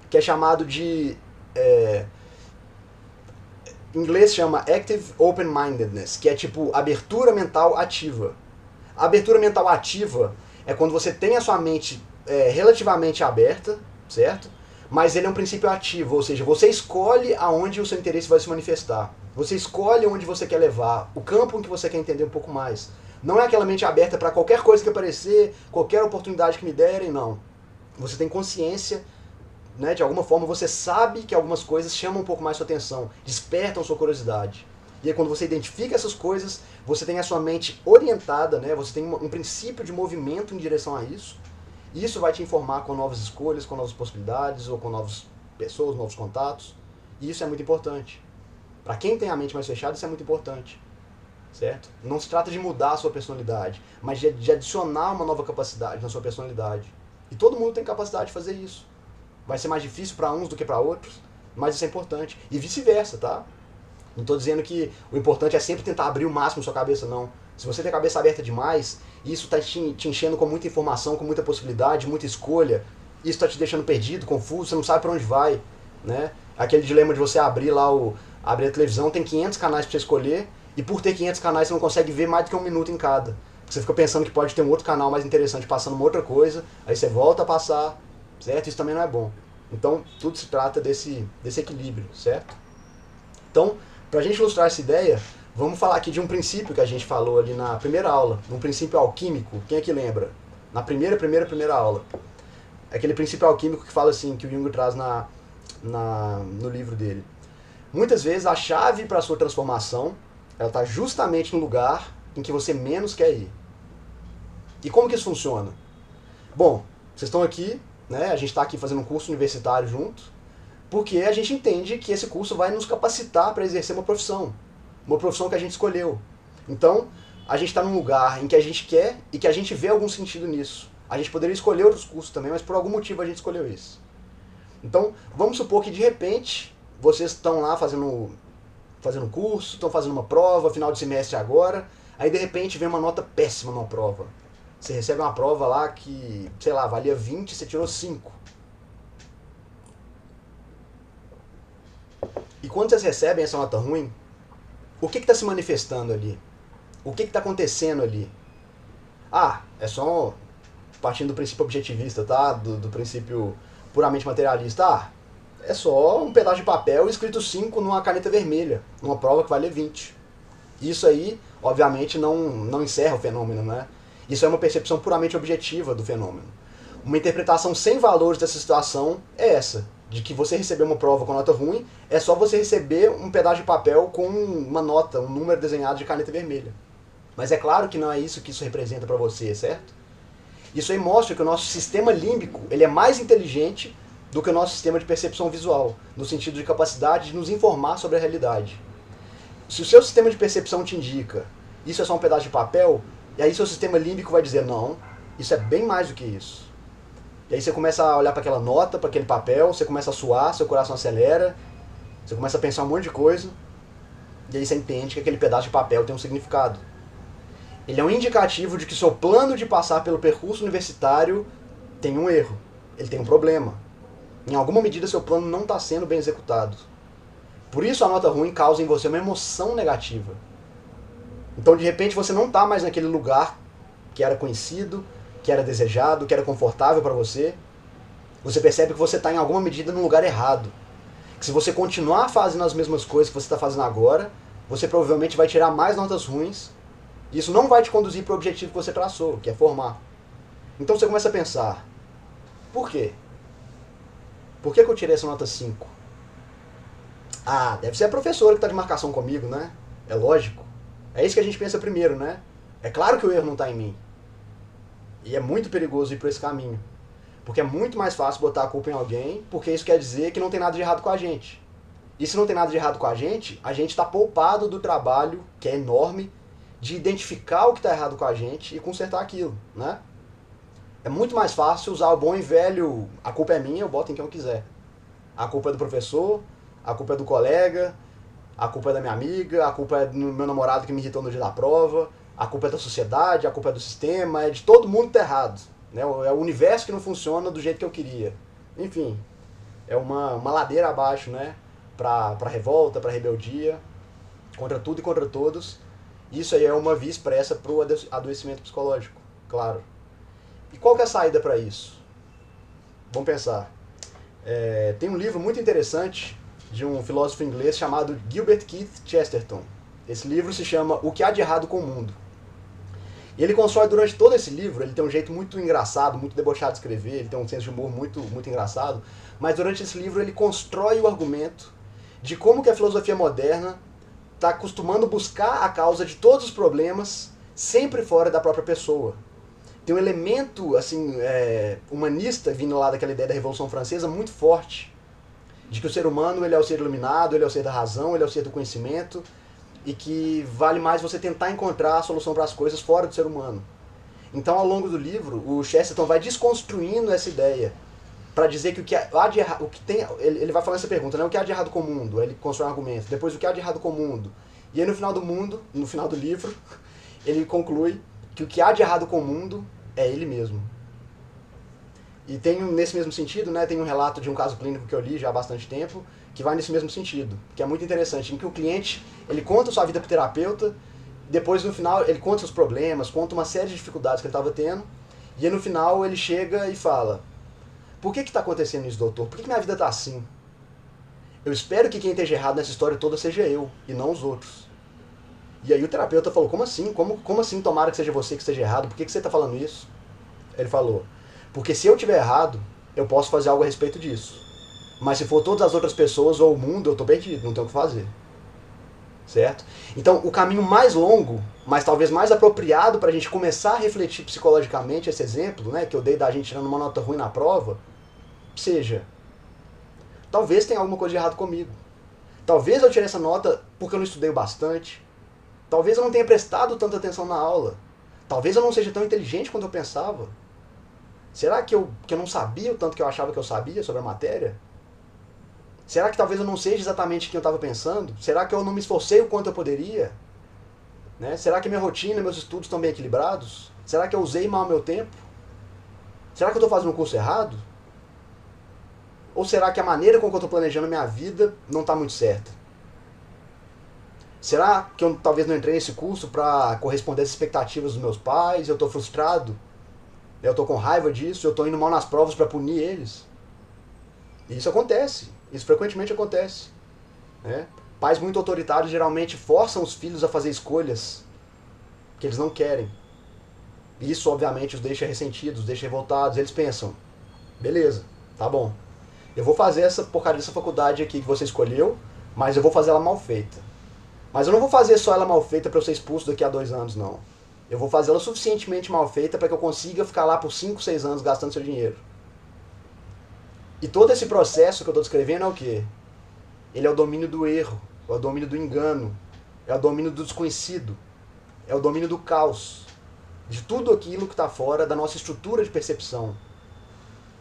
que é chamado de... em inglês chama Active Open-Mindedness, que é tipo abertura mental ativa. A abertura mental ativa é quando você tem a sua mente relativamente aberta, certo? Mas ele é um princípio ativo, ou seja, você escolhe aonde o seu interesse vai se manifestar. Você escolhe onde você quer levar, o campo em que você quer entender um pouco mais. Não é aquela mente aberta para qualquer coisa que aparecer, qualquer oportunidade que me derem, não. Você tem consciência, né, de alguma forma você sabe que algumas coisas chamam um pouco mais sua atenção, despertam sua curiosidade. E aí quando você identifica essas coisas, você tem a sua mente orientada, né, você tem um princípio de movimento em direção a isso, e isso vai te informar com novas escolhas, com novas possibilidades, ou com novas pessoas, novos contatos, e isso é muito importante. Para quem tem a mente mais fechada, isso é muito importante, certo? Não se trata de mudar a sua personalidade, mas de adicionar uma nova capacidade na sua personalidade. E todo mundo tem capacidade de fazer isso. Vai ser mais difícil para uns do que para outros, mas isso é importante. E vice-versa, tá? Não estou dizendo que o importante é sempre tentar abrir o máximo sua cabeça, não. Se você tem a cabeça aberta demais, isso está te enchendo com muita informação, com muita possibilidade, muita escolha, isso está te deixando perdido, confuso, você não sabe para onde vai, né? Aquele dilema de você abrir abrir a televisão, tem 500 canais para você escolher, e por ter 500 canais você não consegue ver mais do que 1 minuto em cada. Você fica pensando que pode ter um outro canal mais interessante passando uma outra coisa, aí você volta a passar, certo? Isso também não é bom. Então, tudo se trata desse equilíbrio, certo? Então, para a gente ilustrar essa ideia, vamos falar aqui de um princípio que a gente falou ali na primeira aula, um princípio alquímico. Quem é que lembra? Na primeira aula. Aquele princípio alquímico que fala assim, que o Jung traz no livro dele. Muitas vezes a chave para a sua transformação, ela está justamente no lugar em que você menos quer ir. E como que isso funciona? Bom, vocês estão aqui, né? A gente está aqui fazendo um curso universitário junto, porque a gente entende que esse curso vai nos capacitar para exercer uma profissão que a gente escolheu. Então, a gente está num lugar em que a gente quer e que a gente vê algum sentido nisso. A gente poderia escolher outros cursos também, mas por algum motivo a gente escolheu esse. Então, vamos supor que de repente vocês estão lá fazendo curso, estão fazendo uma prova, final de semestre agora, aí de repente vem uma nota péssima numa prova. Você recebe uma prova lá que, sei lá, valia 20 e você tirou 5. E quando vocês recebem essa nota ruim, o que está se manifestando ali? O que está acontecendo ali? Ah, é só partindo do princípio objetivista, tá? Do princípio puramente materialista. Ah, é só um pedaço de papel escrito 5 numa caneta vermelha, numa prova que vale 20. Isso aí, obviamente, não encerra o fenômeno, né? Isso é uma percepção puramente objetiva do fenômeno. Uma interpretação sem valores dessa situação é essa, de que você receber uma prova com nota ruim é só você receber um pedaço de papel com uma nota, um número desenhado de caneta vermelha. Mas é claro que não é isso que isso representa para você, certo? Isso aí mostra que o nosso sistema límbico ele é mais inteligente do que o nosso sistema de percepção visual, no sentido de capacidade de nos informar sobre a realidade. Se o seu sistema de percepção te indica isso é só um pedaço de papel, e aí seu sistema límbico vai dizer não, isso é bem mais do que isso. E aí você começa a olhar para aquela nota, para aquele papel, você começa a suar, seu coração acelera, você começa a pensar um monte de coisa, e aí você entende que aquele pedaço de papel tem um significado. Ele é um indicativo de que seu plano de passar pelo percurso universitário tem um erro, ele tem um problema. Em alguma medida seu plano não está sendo bem executado. Por isso a nota ruim causa em você uma emoção negativa. Então de repente você não está mais naquele lugar que era conhecido, que era desejado, que era confortável para você. Você percebe que você está em alguma medida no lugar errado. Que se você continuar fazendo as mesmas coisas que você está fazendo agora, você provavelmente vai tirar mais notas ruins. E isso não vai te conduzir para o objetivo que você traçou, que é formar. Então você começa a pensar, por quê? Por que eu tirei essa nota 5? Ah, deve ser a professora que está de marcação comigo, né? É lógico. É isso que a gente pensa primeiro, né? É claro que o erro não está em mim. E é muito perigoso ir por esse caminho. Porque é muito mais fácil botar a culpa em alguém, porque isso quer dizer que não tem nada de errado com a gente. E se não tem nada de errado com a gente está poupado do trabalho, que é enorme, de identificar o que está errado com a gente e consertar aquilo, né? É muito mais fácil usar o bom e velho, a culpa é minha, eu boto em quem eu quiser. A culpa é do professor, a culpa é do colega, a culpa é da minha amiga, a culpa é do meu namorado que me irritou no dia da prova, a culpa é da sociedade, a culpa é do sistema, é de todo mundo que tá errado. Né? É o universo que não funciona do jeito que eu queria. Enfim, é uma ladeira abaixo, né? Pra revolta, pra rebeldia, contra tudo e contra todos. Isso aí é uma via expressa pro adoecimento psicológico, claro. E qual que é a saída para isso? Vamos pensar. Tem um livro muito interessante de um filósofo inglês chamado Gilbert Keith Chesterton. Esse livro se chama O que há de errado com o mundo. E ele constrói durante todo esse livro, ele tem um jeito muito engraçado, muito debochado de escrever, ele tem um senso de humor muito engraçado, mas durante esse livro ele constrói o argumento de como que a filosofia moderna está acostumando buscar a causa de todos os problemas sempre fora da própria pessoa. Tem um elemento assim, humanista vindo lá daquela ideia da Revolução Francesa muito forte, de que o ser humano ele é o ser iluminado, ele é o ser da razão, ele é o ser do conhecimento, e que vale mais você tentar encontrar a solução para as coisas fora do ser humano. Então, ao longo do livro, o Chesterton vai desconstruindo essa ideia para dizer que o que há de errado, ele vai falando essa pergunta, né? O que há de errado com o mundo? Aí ele constrói um argumento. Depois, o que há de errado com o mundo? E aí, no final do livro, ele conclui que o que há de errado com o mundo é ele mesmo. E tem, nesse mesmo sentido, né, tem um relato de um caso clínico que eu li já há bastante tempo, que vai nesse mesmo sentido, que é muito interessante, em que o cliente, ele conta sua vida para o terapeuta, depois no final ele conta seus problemas, conta uma série de dificuldades que ele estava tendo, e aí no final ele chega e fala, por que está acontecendo isso, doutor? Por que minha vida está assim? Eu espero que quem esteja errado nessa história toda seja eu, e não os outros. E aí o terapeuta falou, como assim? Como assim tomara que seja você que esteja errado? Por que você está falando isso? Ele falou, porque se eu estiver errado, eu posso fazer algo a respeito disso. Mas se for todas as outras pessoas ou o mundo, eu estou perdido, não tenho o que fazer. Certo? Então, o caminho mais longo, mas talvez mais apropriado para a gente começar a refletir psicologicamente esse exemplo, né, que eu dei da gente tirando uma nota ruim na prova, seja, talvez tenha alguma coisa de errado comigo. Talvez eu tirei essa nota porque eu não estudei bastante. Talvez eu não tenha prestado tanta atenção na aula. Talvez eu não seja tão inteligente quanto eu pensava. Será que eu não sabia o tanto que eu achava que eu sabia sobre a matéria? Será que talvez eu não seja exatamente quem eu estava pensando? Será que eu não me esforcei o quanto eu poderia? Né? Será que minha rotina e meus estudos estão bem equilibrados? Será que eu usei mal meu tempo? Será que eu estou fazendo um curso errado? Ou será que a maneira com que eu estou planejando a minha vida não está muito certa? Será que eu talvez não entrei nesse curso para corresponder às expectativas dos meus pais? Eu estou frustrado? Eu estou com raiva disso? Eu estou indo mal nas provas para punir eles? E isso acontece. Isso frequentemente acontece. Né? Pais muito autoritários geralmente forçam os filhos a fazer escolhas que eles não querem. E isso, obviamente, os deixa ressentidos, os deixa revoltados. Eles pensam, beleza, tá bom. Eu vou fazer essa porcaria dessa faculdade aqui que você escolheu, mas eu vou fazer ela mal feita. Mas eu não vou fazer só ela mal feita para eu ser expulso daqui a 2 anos, não. Eu vou fazer ela suficientemente mal feita para que eu consiga ficar lá por 5, 6 anos gastando seu dinheiro. E todo esse processo que eu estou descrevendo é o quê? Ele é o domínio do erro, é o domínio do engano, é o domínio do desconhecido, é o domínio do caos, de tudo aquilo que está fora da nossa estrutura de percepção.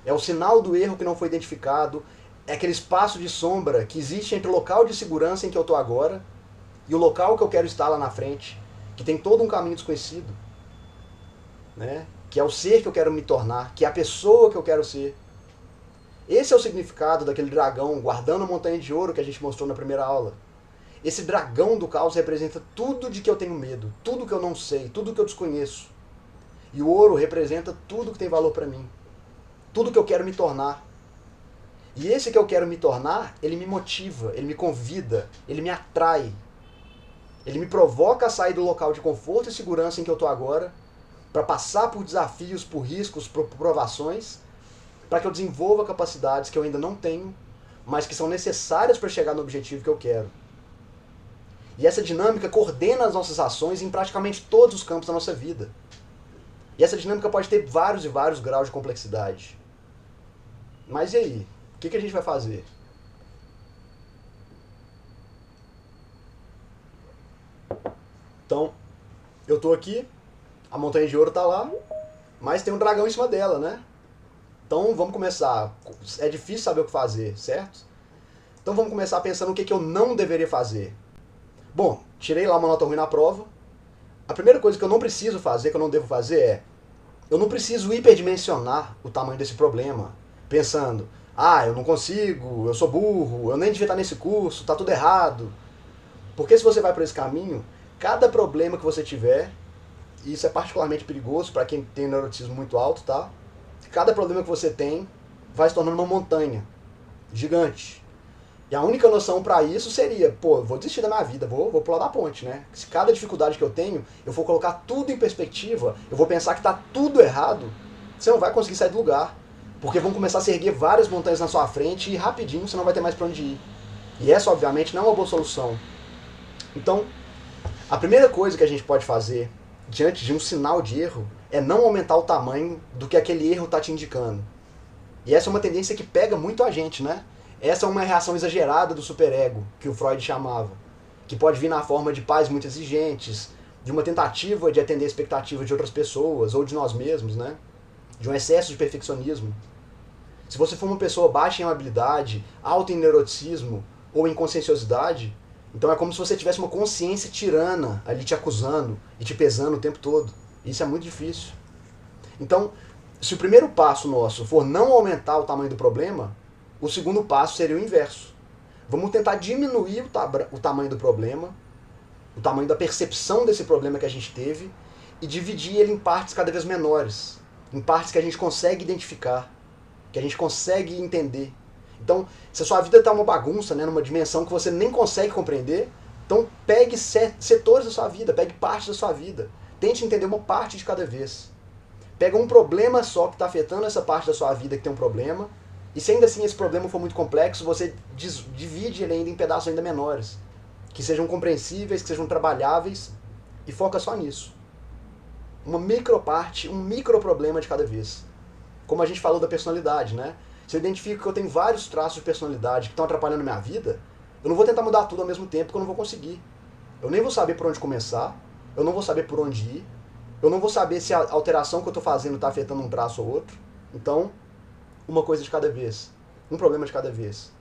É o sinal do erro que não foi identificado, é aquele espaço de sombra que existe entre o local de segurança em que eu estou agora e o local que eu quero estar lá na frente, que tem todo um caminho desconhecido, né? Que é o ser que eu quero me tornar, que é a pessoa que eu quero ser. Esse é o significado daquele dragão guardando a montanha de ouro que a gente mostrou na primeira aula. Esse dragão do caos representa tudo de que eu tenho medo, tudo que eu não sei, tudo que eu desconheço. E o ouro representa tudo que tem valor para mim, tudo que eu quero me tornar. E esse que eu quero me tornar, ele me motiva, ele me convida, ele me atrai. Ele me provoca a sair do local de conforto e segurança em que eu estou agora, para passar por desafios, por riscos, por provações, para que eu desenvolva capacidades que eu ainda não tenho, mas que são necessárias para chegar no objetivo que eu quero. E essa dinâmica coordena as nossas ações em praticamente todos os campos da nossa vida. E essa dinâmica pode ter vários e vários graus de complexidade. Mas e aí? O que a gente vai fazer? Então, eu estou aqui, a montanha de ouro está lá, mas tem um dragão em cima dela, né? Então vamos começar. É difícil saber o que fazer, certo? Então vamos começar pensando o que eu não deveria fazer. Bom, tirei lá uma nota ruim na prova. A primeira coisa que eu não preciso fazer, que eu não devo fazer é... Eu não preciso hiperdimensionar o tamanho desse problema, pensando, eu não consigo, eu sou burro, eu nem devia estar nesse curso, tá tudo errado. Porque se você vai por esse caminho, cada problema que você tiver, e isso é particularmente perigoso para quem tem neuroticismo muito alto, tá? Cada problema que você tem vai se tornando uma montanha gigante. E a única noção para isso seria, vou desistir da minha vida, vou pular da ponte, né? Se cada dificuldade que eu tenho, eu for colocar tudo em perspectiva, eu vou pensar que tá tudo errado, você não vai conseguir sair do lugar. Porque vão começar a se erguer várias montanhas na sua frente e rapidinho você não vai ter mais para onde ir. E essa, obviamente, não é uma boa solução. Então, a primeira coisa que a gente pode fazer diante de um sinal de erro é não aumentar o tamanho do que aquele erro está te indicando. E essa é uma tendência que pega muito a gente, né? Essa é uma reação exagerada do superego, que o Freud chamava, que pode vir na forma de pais muito exigentes, de uma tentativa de atender a expectativa de outras pessoas, ou de nós mesmos, né? De um excesso de perfeccionismo. Se você for uma pessoa baixa em amabilidade, alta em neuroticismo ou em conscienciosidade, então é como se você tivesse uma consciência tirana ali te acusando e te pesando o tempo todo. Isso é muito difícil. Então, se o primeiro passo nosso for não aumentar o tamanho do problema, o segundo passo seria o inverso. Vamos tentar diminuir o tamanho do problema, o tamanho da percepção desse problema que a gente teve, e dividir ele em partes cada vez menores, em partes que a gente consegue identificar, que a gente consegue entender. Então, se a sua vida está uma bagunça, né, numa dimensão que você nem consegue compreender, então pegue setores da sua vida, pegue partes da sua vida. Tente entender uma parte de cada vez. Pega um problema só que está afetando essa parte da sua vida que tem um problema, e se ainda assim esse problema for muito complexo, você divide ele ainda em pedaços ainda menores, que sejam compreensíveis, que sejam trabalháveis, e foca só nisso. Uma microparte, um microproblema de cada vez. Como a gente falou da personalidade, né? Se eu identifico que eu tenho vários traços de personalidade que estão atrapalhando a minha vida, eu não vou tentar mudar tudo ao mesmo tempo, porque eu não vou conseguir. Eu nem vou saber por onde começar, eu não vou saber por onde ir, eu não vou saber se a alteração que eu estou fazendo está afetando um traço ou outro. Então, uma coisa de cada vez, um problema de cada vez.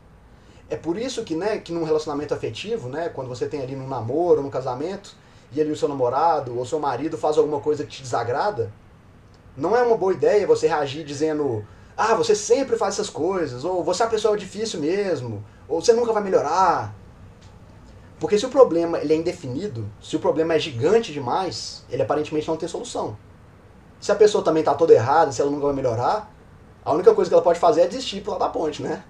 É por isso que, né, que num relacionamento afetivo, né, quando você tem ali num namoro, num casamento, e ali o seu namorado ou seu marido faz alguma coisa que te desagrada, não é uma boa ideia você reagir dizendo: ah, você sempre faz essas coisas, ou você é uma pessoa difícil mesmo, ou você nunca vai melhorar. Porque se o problema ele é indefinido, se o problema é gigante demais, ele aparentemente não tem solução. Se a pessoa também está toda errada, se ela nunca vai melhorar, a única coisa que ela pode fazer é desistir e pular da ponte, né?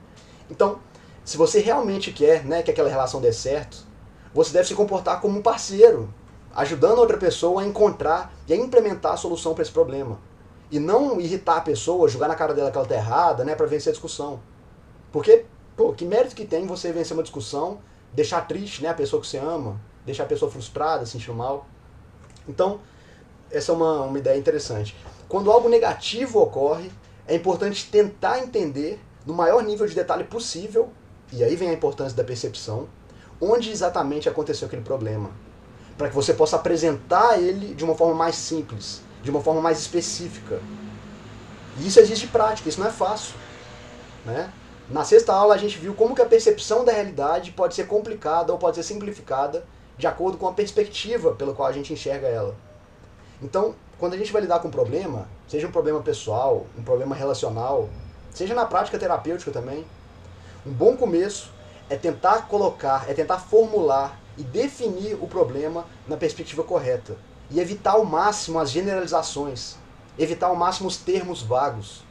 Então, se você realmente quer, né, que aquela relação dê certo, você deve se comportar como um parceiro, ajudando a outra pessoa a encontrar e a implementar a solução para esse problema. E não irritar a pessoa, jogar na cara dela que ela está errada, né, para vencer a discussão. Porque, pô, que mérito que tem você vencer uma discussão, deixar triste, né, a pessoa que você ama, deixar a pessoa frustrada, sentir mal. Então, essa é uma ideia interessante. Quando algo negativo ocorre, é importante tentar entender, no maior nível de detalhe possível, e aí vem a importância da percepção, onde exatamente aconteceu aquele problema. Para que você possa apresentar ele de uma forma mais simples, de uma forma mais específica. E isso exige prática, isso não é fácil. Né? Na sexta aula a gente viu como que a percepção da realidade pode ser complicada ou pode ser simplificada de acordo com a perspectiva pela qual a gente enxerga ela. Então, quando a gente vai lidar com um problema, seja um problema pessoal, um problema relacional, seja na prática terapêutica também, um bom começo é tentar colocar, é tentar formular e definir o problema na perspectiva correta. E evitar ao máximo as generalizações, evitar ao máximo os termos vagos.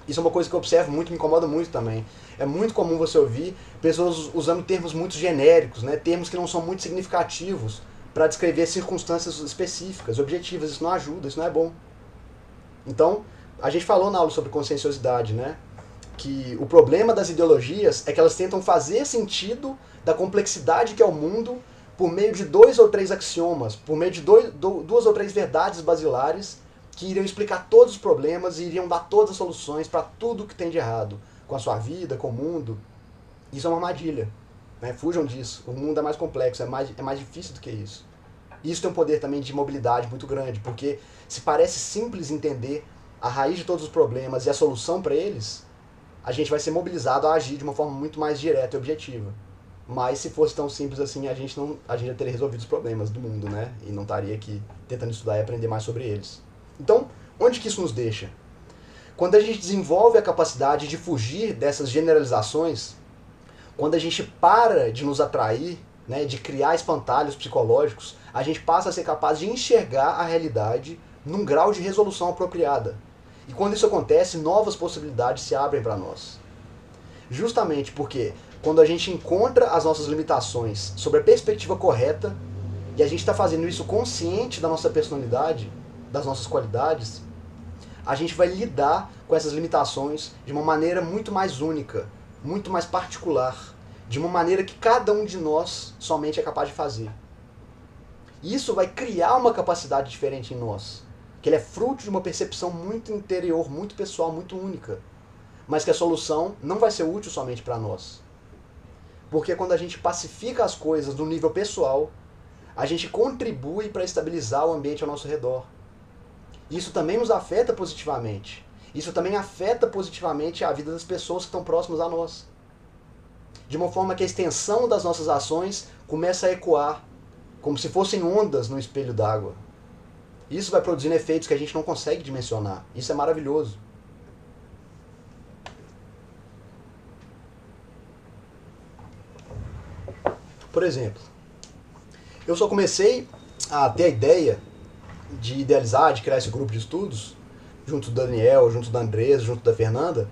Isso é uma coisa que eu observo muito, me incomoda muito também. É muito comum você ouvir pessoas usando termos muito genéricos, né? Termos que não são muito significativos para descrever circunstâncias específicas, objetivas. Isso não ajuda, isso não é bom. Então, a gente falou na aula sobre conscienciosidade, né? Que o problema das ideologias é que elas tentam fazer sentido da complexidade que é o mundo por meio de 2 ou 3 axiomas, por meio de 2 ou 3 verdades basilares que iriam explicar todos os problemas e iriam dar todas as soluções para tudo que tem de errado com a sua vida, com o mundo. Isso é uma armadilha. Né? Fujam disso. O mundo é mais complexo, é mais difícil do que isso. Isso tem um poder também de mobilidade muito grande, porque se parece simples entender a raiz de todos os problemas e a solução para eles, a gente vai ser mobilizado a agir de uma forma muito mais direta e objetiva. Mas se fosse tão simples assim, a gente já teria resolvido os problemas do mundo, né? E não estaria aqui tentando estudar e aprender mais sobre eles. Então, onde que isso nos deixa? Quando a gente desenvolve a capacidade de fugir dessas generalizações, quando a gente para de nos atrair, né, de criar espantalhos psicológicos, a gente passa a ser capaz de enxergar a realidade num grau de resolução apropriada. E quando isso acontece, novas possibilidades se abrem para nós. Justamente porque quando a gente encontra as nossas limitações sobre a perspectiva correta, e a gente está fazendo isso consciente da nossa personalidade, das nossas qualidades, a gente vai lidar com essas limitações de uma maneira muito mais única, muito mais particular, de uma maneira que cada um de nós somente é capaz de fazer. E isso vai criar uma capacidade diferente em nós, que ele é fruto de uma percepção muito interior, muito pessoal, muito única, mas que a solução não vai ser útil somente para nós. Porque quando a gente pacifica as coisas no nível pessoal, a gente contribui para estabilizar o ambiente ao nosso redor. Isso também nos afeta positivamente. Isso também afeta positivamente a vida das pessoas que estão próximas a nós. De uma forma que a extensão das nossas ações começa a ecoar, como se fossem ondas no espelho d'água. Isso vai produzindo efeitos que a gente não consegue dimensionar. Isso é maravilhoso. Por exemplo, eu só comecei a ter a ideia de idealizar, de criar esse grupo de estudos, junto do Daniel, junto da Andresa, junto da Fernanda,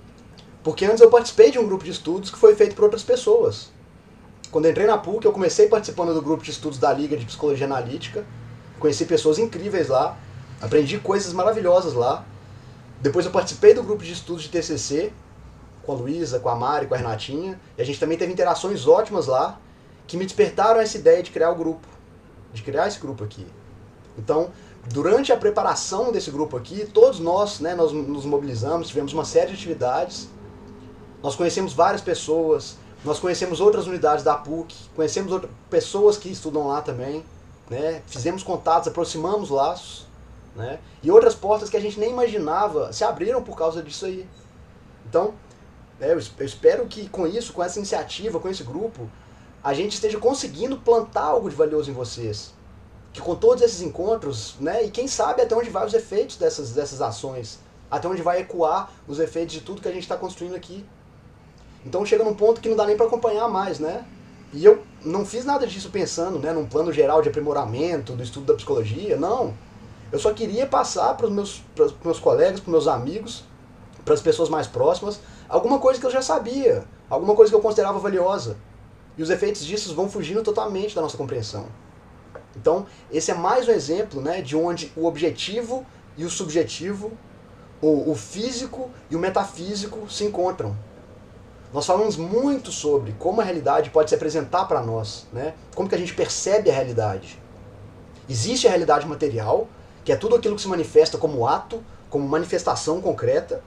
porque antes eu participei de um grupo de estudos que foi feito por outras pessoas. Quando eu entrei na PUC, eu comecei participando do grupo de estudos da Liga de Psicologia Analítica, conheci pessoas incríveis lá, aprendi coisas maravilhosas lá. Depois eu participei do grupo de estudos de TCC, com a Luísa, com a Mari, com a Renatinha, e a gente também teve interações ótimas lá, que me despertaram essa ideia de criar o grupo, de criar esse grupo aqui. Então, durante a preparação desse grupo aqui, todos nós, né, nós nos mobilizamos, tivemos uma série de atividades, nós conhecemos várias pessoas, nós conhecemos outras unidades da PUC, conhecemos pessoas que estudam lá também, né, fizemos contatos, aproximamos laços, né? E outras portas que a gente nem imaginava se abriram por causa disso aí. Então, eu espero que com isso, com essa iniciativa, com esse grupo, a gente esteja conseguindo plantar algo de valioso em vocês. Que com todos esses encontros, né, e quem sabe até onde vai os efeitos dessas ações, até onde vai ecoar os efeitos de tudo que a gente está construindo aqui. Então chega num ponto que não dá nem para acompanhar mais, né? E eu não fiz nada disso pensando, né, num plano geral de aprimoramento do estudo da psicologia, não. Eu só queria passar para os meus colegas, para os meus amigos, para as pessoas mais próximas, alguma coisa que eu já sabia, alguma coisa que eu considerava valiosa. E os efeitos disso vão fugindo totalmente da nossa compreensão. Então, esse é mais um exemplo, né, de onde o objetivo e o subjetivo, o físico e o metafísico se encontram. Nós falamos muito sobre como a realidade pode se apresentar para nós, né? Como que a gente percebe a realidade. Existe a realidade material, que é tudo aquilo que se manifesta como ato, como manifestação concreta,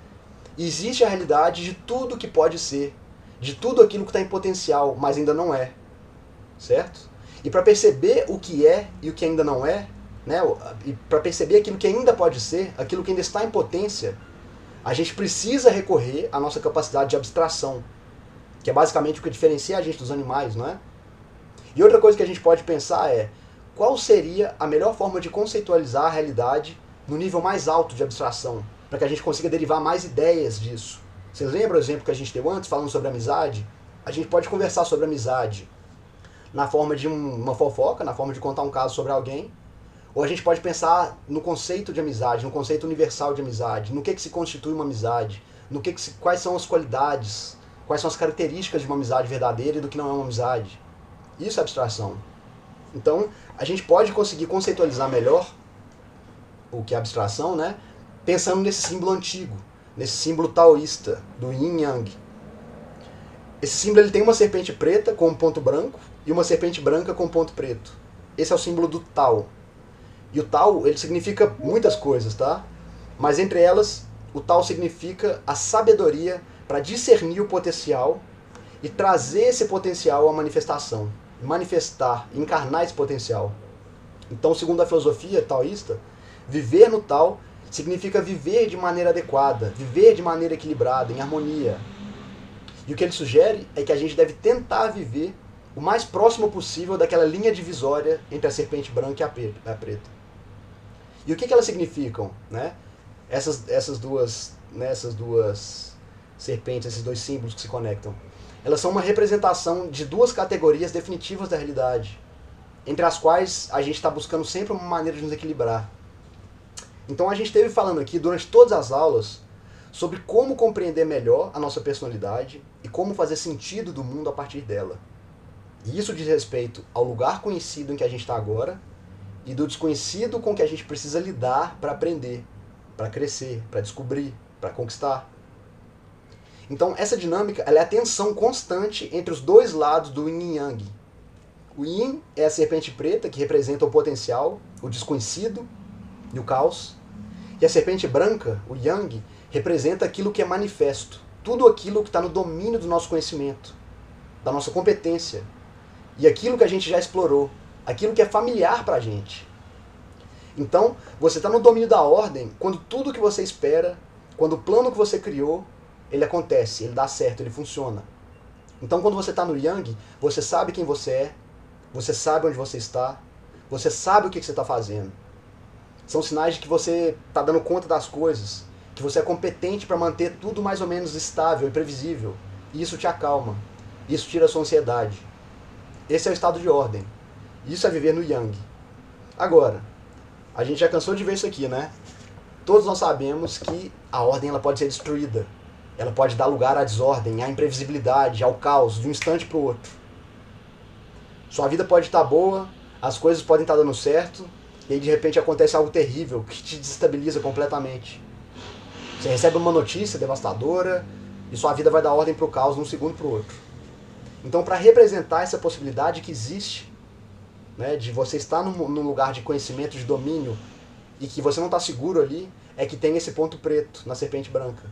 e existe a realidade de tudo que pode ser, de tudo aquilo que está em potencial, mas ainda não é, certo? E para perceber o que é e o que ainda não é, né? E para perceber aquilo que ainda pode ser, aquilo que ainda está em potência, a gente precisa recorrer à nossa capacidade de abstração, que é basicamente o que diferencia a gente dos animais, não é? E outra coisa que a gente pode pensar é qual seria a melhor forma de conceitualizar a realidade no nível mais alto de abstração, para que a gente consiga derivar mais ideias disso. Vocês lembram o exemplo que a gente deu antes, falando sobre amizade? A gente pode conversar sobre amizade na forma de uma fofoca, na forma de contar um caso sobre alguém, ou a gente pode pensar no conceito de amizade, no conceito universal de amizade, no que se constitui uma amizade, quais são as qualidades, quais são as características de uma amizade verdadeira e do que não é uma amizade. Isso é abstração. Então, a gente pode conseguir conceitualizar melhor o que é abstração, né? Pensando nesse símbolo antigo, nesse símbolo taoísta, do Yin Yang. Esse símbolo ele tem uma serpente preta com um ponto branco e uma serpente branca com um ponto preto. Esse é o símbolo do Tao. E o Tao, ele significa muitas coisas, tá? Mas entre elas, o Tao significa a sabedoria para discernir o potencial e trazer esse potencial à manifestação. Manifestar, encarnar esse potencial. Então, segundo a filosofia taoísta, viver no Tao significa viver de maneira adequada, viver de maneira equilibrada, em harmonia. E o que ele sugere é que a gente deve tentar viver o mais próximo possível daquela linha divisória entre a serpente branca e a preta. E o que elas significam, né? Essas duas serpentes, esses dois símbolos que se conectam. Elas são uma representação de duas categorias definitivas da realidade, entre as quais a gente está buscando sempre uma maneira de nos equilibrar. Então a gente esteve falando aqui durante todas as aulas sobre como compreender melhor a nossa personalidade e como fazer sentido do mundo a partir dela. E isso diz respeito ao lugar conhecido em que a gente está agora e do desconhecido com que a gente precisa lidar para aprender, para crescer, para descobrir, para conquistar. Então essa dinâmica ela é a tensão constante entre os dois lados do Yin e Yang. O Yin é a serpente preta, que representa o potencial, o desconhecido e o caos. E a serpente branca, o Yang, representa aquilo que é manifesto, tudo aquilo que está no domínio do nosso conhecimento, da nossa competência, e aquilo que a gente já explorou, aquilo que é familiar para a gente. Então, você está no domínio da ordem quando tudo que você espera, quando o plano que você criou, ele acontece, ele dá certo, ele funciona. Então, quando você está no Yang, você sabe quem você é, você sabe onde você está, você sabe o que você está fazendo. São sinais de que você está dando conta das coisas, que você é competente para manter tudo mais ou menos estável e previsível. E isso te acalma, isso tira a sua ansiedade. Esse é o estado de ordem. Isso é viver no Yang. Agora, a gente já cansou de ver isso aqui, né? Todos nós sabemos que a ordem ela pode ser destruída. Ela pode dar lugar à desordem, à imprevisibilidade, ao caos, de um instante para o outro. Sua vida pode estar boa, as coisas podem estar dando certo, e aí de repente acontece algo terrível que te desestabiliza completamente. Você recebe uma notícia devastadora e sua vida vai dar ordem para o caos de um segundo para o outro. Então, para representar essa possibilidade que existe, né, de você estar num lugar de conhecimento, de domínio, e que você não está seguro ali, é que tem esse ponto preto na serpente branca.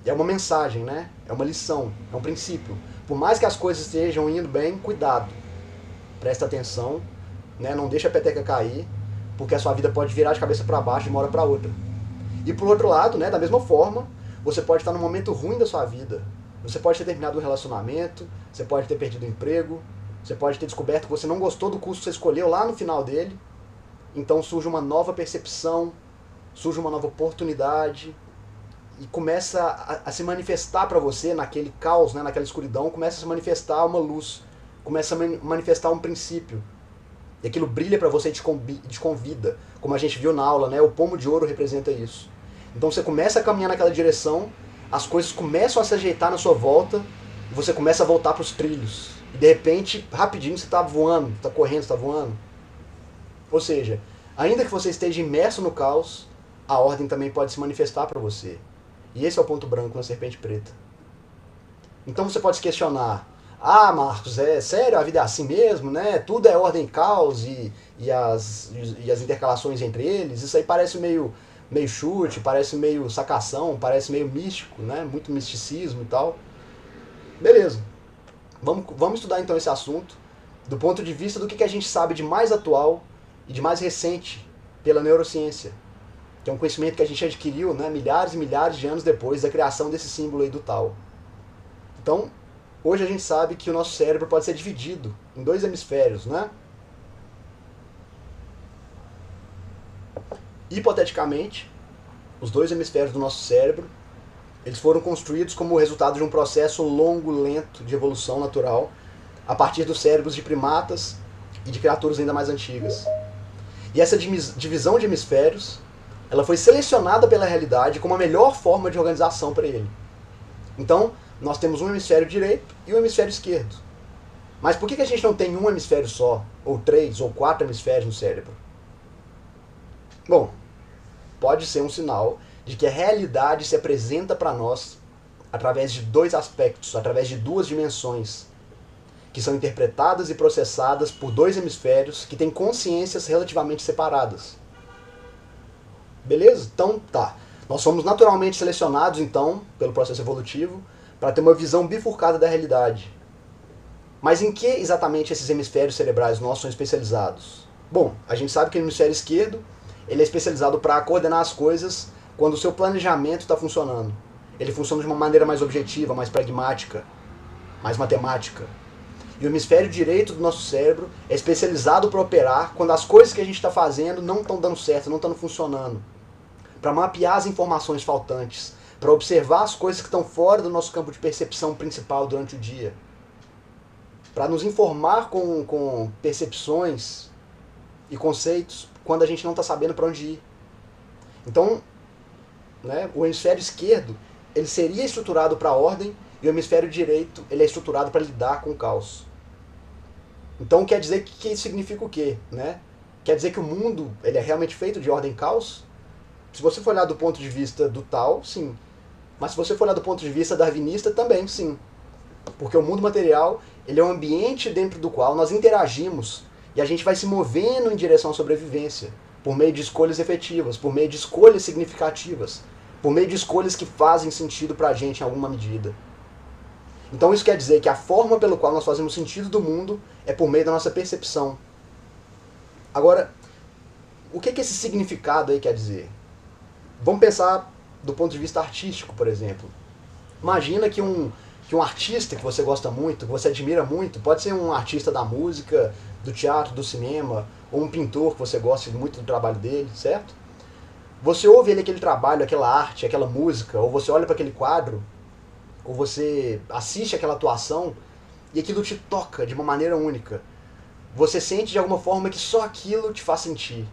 É uma mensagem, né? É uma lição, é um princípio. Por mais que as coisas estejam indo bem, cuidado. Presta atenção, né? Não deixa a peteca cair, porque a sua vida pode virar de cabeça para baixo de uma hora para outra. E por outro lado, né, da mesma forma, você pode estar num momento ruim da sua vida. Você pode ter terminado um relacionamento, você pode ter perdido o emprego, você pode ter descoberto que você não gostou do curso que você escolheu lá no final dele. Então surge uma nova percepção, surge uma nova oportunidade e começa a se manifestar para você naquele caos, né, naquela escuridão, começa a se manifestar uma luz, começa a manifestar um princípio. E aquilo brilha para você e te convida, como a gente viu na aula, né, o pomo de ouro representa isso. Então você começa a caminhar naquela direção, as coisas começam a se ajeitar na sua volta, e você começa a voltar para os trilhos. E de repente, rapidinho, você está voando, está correndo, está voando. Ou seja, ainda que você esteja imerso no caos, a ordem também pode se manifestar para você. E esse é o ponto branco na serpente preta. Então você pode se questionar, ah, Marcos, é sério, a vida é assim mesmo, né? Tudo é ordem e caos e as intercalações entre eles. Isso aí parece meio chute, parece meio sacação, parece meio místico, né? Muito misticismo e tal. Beleza. Vamos estudar então esse assunto do ponto de vista do que a gente sabe de mais atual e de mais recente pela neurociência. Que é um conhecimento que a gente adquiriu, né, milhares e milhares de anos depois da criação desse símbolo aí do tal. Então, hoje a gente sabe que o nosso cérebro pode ser dividido em 2 hemisférios, né? Hipoteticamente, os 2 hemisférios do nosso cérebro, eles foram construídos como resultado de um processo longo, lento de evolução natural, a partir dos cérebros de primatas e de criaturas ainda mais antigas. E essa divisão de hemisférios, ela foi selecionada pela realidade como a melhor forma de organização para ele. Então, nós temos um hemisfério direito e um hemisfério esquerdo. Mas por que a gente não tem um hemisfério só, ou 3 ou 4 hemisférios no cérebro? Bom, pode ser um sinal de que a realidade se apresenta para nós através de 2 aspectos, através de 2 dimensões, que são interpretadas e processadas por 2 hemisférios que têm consciências relativamente separadas. Beleza? Então, tá. Nós somos naturalmente selecionados, então, pelo processo evolutivo, para ter uma visão bifurcada da realidade. Mas em que exatamente esses hemisférios cerebrais nossos são especializados? Bom, a gente sabe que o hemisfério esquerdo ele é especializado para coordenar as coisas quando o seu planejamento está funcionando. Ele funciona de uma maneira mais objetiva, mais pragmática, mais matemática. E o hemisfério direito do nosso cérebro é especializado para operar quando as coisas que a gente está fazendo não estão dando certo, não estão funcionando. Para mapear as informações faltantes, para observar as coisas que estão fora do nosso campo de percepção principal durante o dia. Para nos informar com percepções e conceitos quando a gente não está sabendo para onde ir. Então, né, o hemisfério esquerdo ele seria estruturado para a ordem e o hemisfério direito ele é estruturado para lidar com o caos. Então quer dizer que isso significa o quê? Né? Quer dizer que o mundo ele é realmente feito de ordem e caos? Se você for olhar do ponto de vista do tal, sim. Mas se você for olhar do ponto de vista darwinista, também sim. Porque o mundo material ele é um ambiente dentro do qual nós interagimos e a gente vai se movendo em direção à sobrevivência, por meio de escolhas efetivas, por meio de escolhas significativas, por meio de escolhas que fazem sentido pra gente em alguma medida. Então isso quer dizer que a forma pela qual nós fazemos sentido do mundo é por meio da nossa percepção. Agora, o que esse significado aí quer dizer? Vamos pensar do ponto de vista artístico, por exemplo. Imagina que um artista que você gosta muito, que você admira muito, pode ser um artista da música, do teatro, do cinema, ou um pintor que você gosta muito do trabalho dele, certo? Você ouve aquele trabalho, aquela arte, aquela música, ou você olha para aquele quadro, ou você assiste aquela atuação, e aquilo te toca de uma maneira única. Você sente de alguma forma que só aquilo te faz sentir.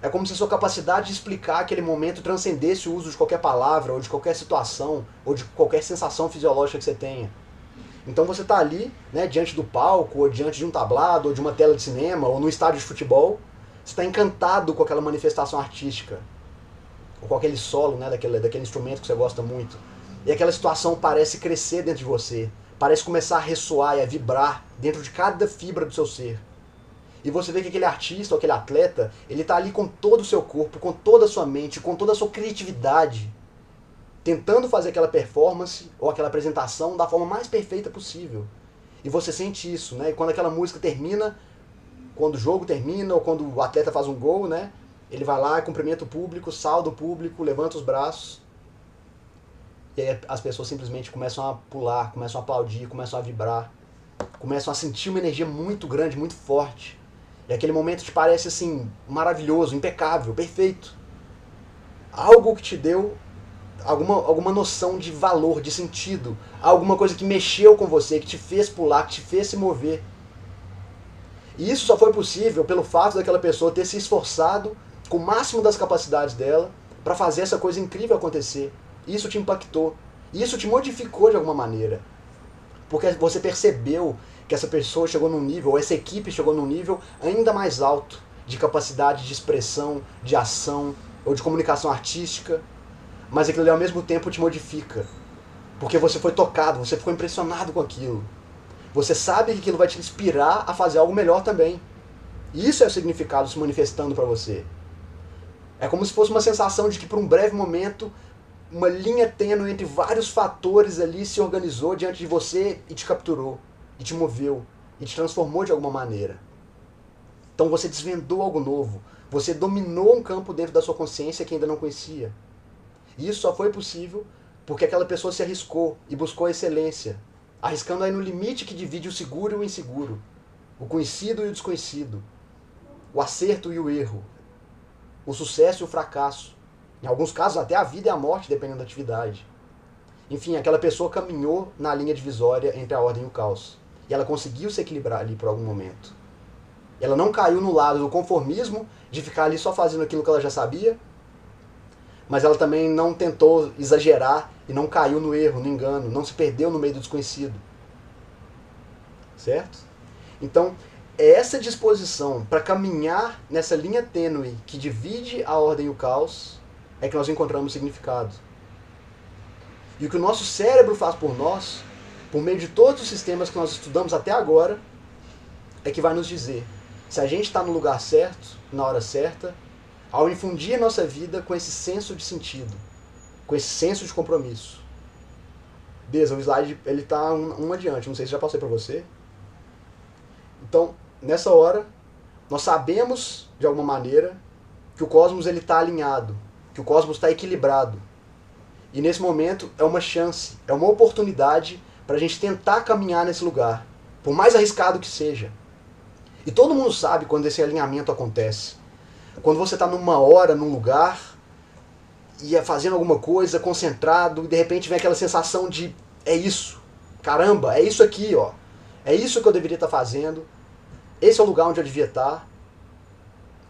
É como se a sua capacidade de explicar aquele momento transcendesse o uso de qualquer palavra, ou de qualquer situação, ou de qualquer sensação fisiológica que você tenha. Então você está ali, né, diante do palco, ou diante de um tablado, ou de uma tela de cinema, ou no estádio de futebol, você está encantado com aquela manifestação artística, ou com aquele solo, né, daquele instrumento que você gosta muito. E aquela situação parece crescer dentro de você, parece começar a ressoar e a vibrar dentro de cada fibra do seu ser. E você vê que aquele artista ou aquele atleta, ele está ali com todo o seu corpo, com toda a sua mente, com toda a sua criatividade, tentando fazer aquela performance ou aquela apresentação da forma mais perfeita possível. E você sente isso, né? E quando aquela música termina, quando o jogo termina ou quando o atleta faz um gol, né? Ele vai lá, cumprimenta o público, sauda o público, levanta os braços. E aí as pessoas simplesmente começam a pular, começam a aplaudir, começam a vibrar, começam a sentir uma energia muito grande, muito forte. E aquele momento te parece assim, maravilhoso, impecável, perfeito. Algo que te deu alguma noção de valor, de sentido, alguma coisa que mexeu com você, que te fez pular, que te fez se mover. E isso só foi possível pelo fato daquela pessoa ter se esforçado com o máximo das capacidades dela para fazer essa coisa incrível acontecer. Isso te impactou. Isso te modificou de alguma maneira. Porque você percebeu que essa pessoa chegou num nível, ou essa equipe chegou num nível ainda mais alto de capacidade de expressão, de ação, ou de comunicação artística. Mas aquilo ali ao mesmo tempo te modifica. Porque você foi tocado, você ficou impressionado com aquilo. Você sabe que aquilo vai te inspirar a fazer algo melhor também. Isso é o significado se manifestando para você. É como se fosse uma sensação de que por um breve momento uma linha tênue entre vários fatores ali se organizou diante de você e te capturou, e te moveu, e te transformou de alguma maneira. Então você desvendou algo novo, você dominou um campo dentro da sua consciência que ainda não conhecia. E isso só foi possível porque aquela pessoa se arriscou e buscou a excelência, arriscando aí no limite que divide o seguro e o inseguro, o conhecido e o desconhecido, o acerto e o erro, o sucesso e o fracasso. Em alguns casos até a vida e a morte, dependendo da atividade. Enfim, aquela pessoa caminhou na linha divisória entre a ordem e o caos. E ela conseguiu se equilibrar ali por algum momento. Ela não caiu no lado do conformismo, de ficar ali só fazendo aquilo que ela já sabia, mas ela também não tentou exagerar e não caiu no erro, no engano, não se perdeu no meio do desconhecido. Certo? Então, é essa disposição para caminhar nessa linha tênue que divide a ordem e o caos é que nós encontramos significado. E o que o nosso cérebro faz por nós, por meio de todos os sistemas que nós estudamos até agora, é que vai nos dizer se a gente está no lugar certo, na hora certa, ao infundir a nossa vida com esse senso de sentido, com esse senso de compromisso. Beleza, o slide ele está um adiante, não sei se já passei para você. Então, nessa hora, nós sabemos, de alguma maneira, que o cosmos está alinhado, que o cosmos está equilibrado. E nesse momento é uma chance, é uma oportunidade para a gente tentar caminhar nesse lugar, por mais arriscado que seja. E todo mundo sabe quando esse alinhamento acontece. Quando você está numa hora, num lugar, e fazendo alguma coisa, concentrado, e de repente vem aquela sensação de é isso, caramba, é isso aqui, ó. É isso que eu deveria estar fazendo, esse é o lugar onde eu devia estar.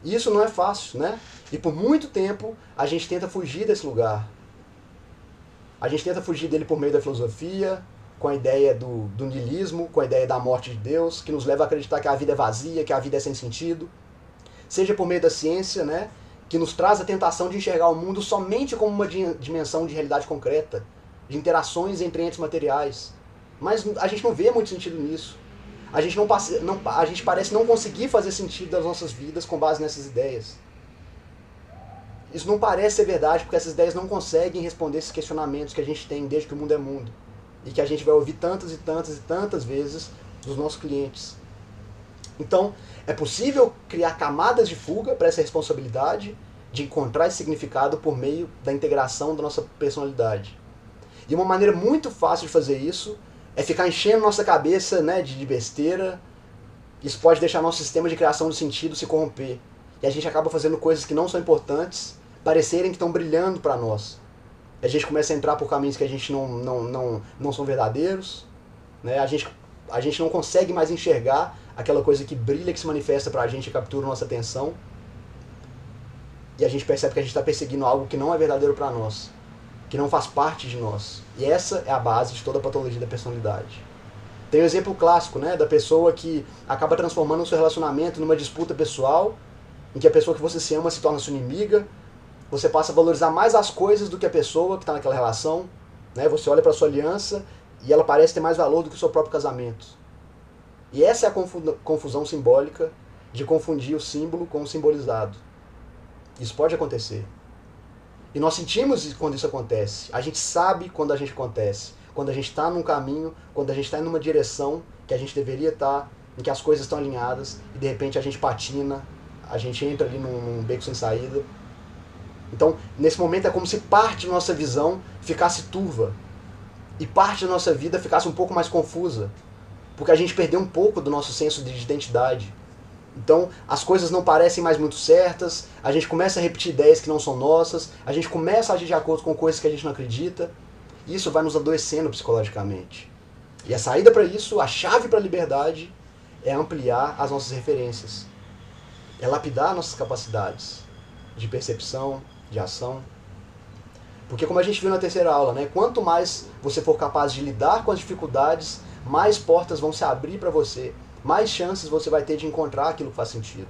E isso não é fácil, né? E por muito tempo a gente tenta fugir desse lugar. A gente tenta fugir dele por meio da filosofia, com a ideia do niilismo, com a ideia da morte de Deus, que nos leva a acreditar que a vida é vazia, que a vida é sem sentido. Seja por meio da ciência, né, que nos traz a tentação de enxergar o mundo somente como uma dimensão de realidade concreta, de interações entre entes materiais. Mas a gente não vê muito sentido nisso. A gente parece não conseguir fazer sentido das nossas vidas com base nessas ideias. Isso não parece ser verdade porque essas ideias não conseguem responder esses questionamentos que a gente tem desde que o mundo é mundo. E que a gente vai ouvir tantas e tantas e tantas vezes dos nossos clientes. Então, é possível criar camadas de fuga para essa responsabilidade de encontrar esse significado por meio da integração da nossa personalidade. E uma maneira muito fácil de fazer isso é ficar enchendo nossa cabeça, né, de besteira. Isso pode deixar nosso sistema de criação de sentido se corromper. E a gente acaba fazendo coisas que não são importantes, parecerem que estão brilhando para nós. A gente começa a entrar por caminhos que a gente não são verdadeiros. Né? A gente não consegue mais enxergar aquela coisa que brilha, que se manifesta pra gente e captura nossa atenção. E a gente percebe que a gente está perseguindo algo que não é verdadeiro para nós, que não faz parte de nós. E essa é a base de toda a patologia da personalidade. Tem o exemplo clássico, né, da pessoa que acaba transformando o seu relacionamento numa disputa pessoal, em que a pessoa que você se ama se torna sua inimiga, você passa a valorizar mais as coisas do que a pessoa que está naquela relação, né? Você olha para sua aliança e ela parece ter mais valor do que o seu próprio casamento. E essa é a confusão simbólica de confundir o símbolo com o simbolizado. Isso pode acontecer. E nós sentimos quando isso acontece. A gente sabe quando a gente acontece. Quando a gente está num caminho, quando a gente está em uma direção que a gente deveria estar, em que as coisas estão alinhadas e de repente a gente patina, a gente entra ali num beco sem saída. Então, nesse momento é como se parte da nossa visão ficasse turva e parte da nossa vida ficasse um pouco mais confusa, porque a gente perdeu um pouco do nosso senso de identidade. Então, as coisas não parecem mais muito certas, a gente começa a repetir ideias que não são nossas, a gente começa a agir de acordo com coisas que a gente não acredita, e isso vai nos adoecendo psicologicamente. E a saída para isso, a chave para a liberdade, é ampliar as nossas referências, é lapidar nossas capacidades de percepção, de ação. Porque como a gente viu na terceira aula, né, quanto mais você for capaz de lidar com as dificuldades, mais portas vão se abrir para você, mais chances você vai ter de encontrar aquilo que faz sentido.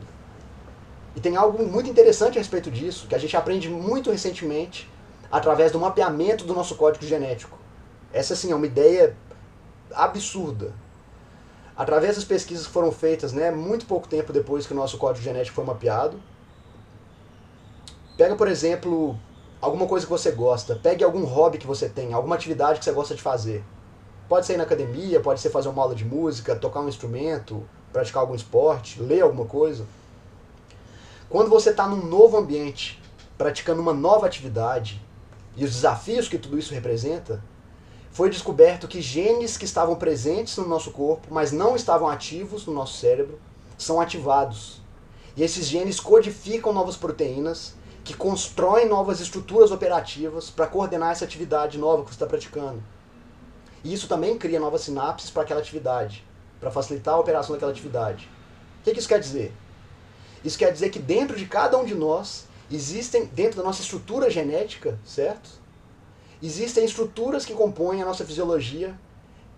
E tem algo muito interessante a respeito disso, que a gente aprende muito recentemente através do mapeamento do nosso código genético. Essa, sim, é uma ideia absurda. Através das pesquisas que foram feitas, né, muito pouco tempo depois que o nosso código genético foi mapeado, pega, por exemplo, alguma coisa que você gosta, pegue algum hobby que você tem, alguma atividade que você gosta de fazer. Pode ser ir na academia, pode ser fazer uma aula de música, tocar um instrumento, praticar algum esporte, ler alguma coisa. Quando você está num novo ambiente, praticando uma nova atividade, e os desafios que tudo isso representa, foi descoberto que genes que estavam presentes no nosso corpo, mas não estavam ativos no nosso cérebro, são ativados. E esses genes codificam novas proteínas, que constroem novas estruturas operativas para coordenar essa atividade nova que você está praticando. E isso também cria novas sinapses para aquela atividade, para facilitar a operação daquela atividade. O que isso quer dizer? Isso quer dizer que dentro de cada um de nós, existem, dentro da nossa estrutura genética, certo? Existem estruturas que compõem a nossa fisiologia,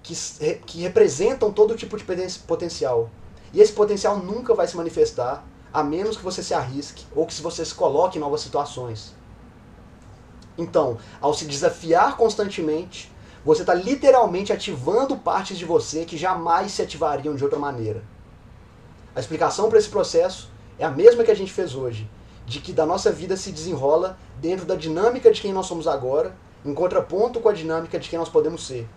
que representam todo tipo de potencial. E esse potencial nunca vai se manifestar, a menos que você se arrisque, ou que você se coloque em novas situações. Então, ao se desafiar constantemente, você está literalmente ativando partes de você que jamais se ativariam de outra maneira. A explicação para esse processo é a mesma que a gente fez hoje, de que da nossa vida se desenrola dentro da dinâmica de quem nós somos agora, em contraponto com a dinâmica de quem nós podemos ser.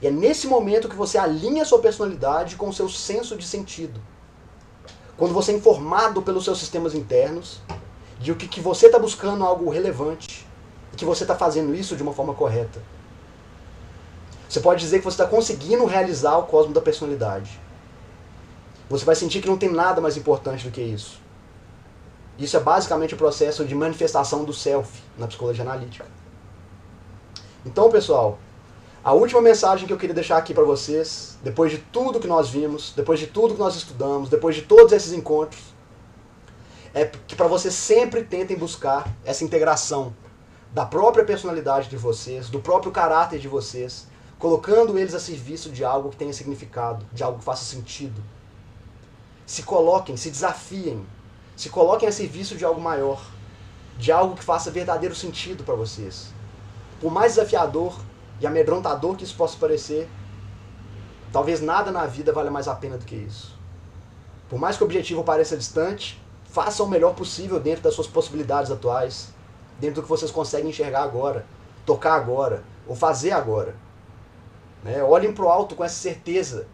E é nesse momento que você alinha a sua personalidade com o seu senso de sentido. Quando você é informado pelos seus sistemas internos, de que você está buscando algo relevante, e que você está fazendo isso de uma forma correta. Você pode dizer que você está conseguindo realizar o cosmo da personalidade. Você vai sentir que não tem nada mais importante do que isso. Isso é basicamente o processo de manifestação do self na psicologia analítica. Então, pessoal, a última mensagem que eu queria deixar aqui para vocês, depois de tudo que nós vimos, depois de tudo que nós estudamos, depois de todos esses encontros, é que para vocês sempre tentem buscar essa integração da própria personalidade de vocês, do próprio caráter de vocês, colocando eles a serviço de algo que tenha significado, de algo que faça sentido. Se coloquem, se desafiem, se coloquem a serviço de algo maior, de algo que faça verdadeiro sentido para vocês. Por mais desafiador e amedrontador que isso possa parecer, talvez nada na vida valha mais a pena do que isso. Por mais que o objetivo pareça distante, façam o melhor possível dentro das suas possibilidades atuais, dentro do que vocês conseguem enxergar agora, tocar agora, ou fazer agora. Olhem para o alto com essa certeza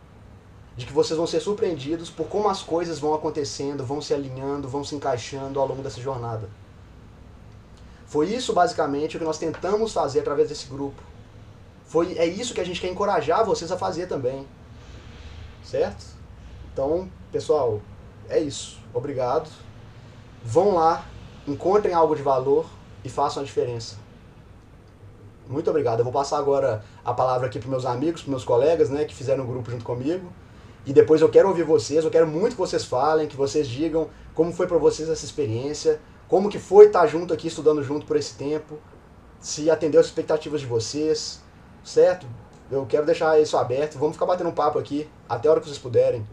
de que vocês vão ser surpreendidos por como as coisas vão acontecendo, vão se alinhando, vão se encaixando ao longo dessa jornada. Foi isso, basicamente, o que nós tentamos fazer através desse grupo. É isso que a gente quer encorajar vocês a fazer também. Certo? Então, pessoal, é isso. Obrigado. Vão lá, encontrem algo de valor e façam a diferença. Muito obrigado. Eu vou passar agora a palavra aqui para meus amigos, para meus colegas, né, que fizeram o grupo junto comigo. E depois eu quero ouvir vocês, eu quero muito que vocês falem, que vocês digam como foi para vocês essa experiência, como que foi estar junto aqui, estudando junto por esse tempo, se atendeu as expectativas de vocês, certo? Eu quero deixar isso aberto, vamos ficar batendo um papo aqui até a hora que vocês puderem,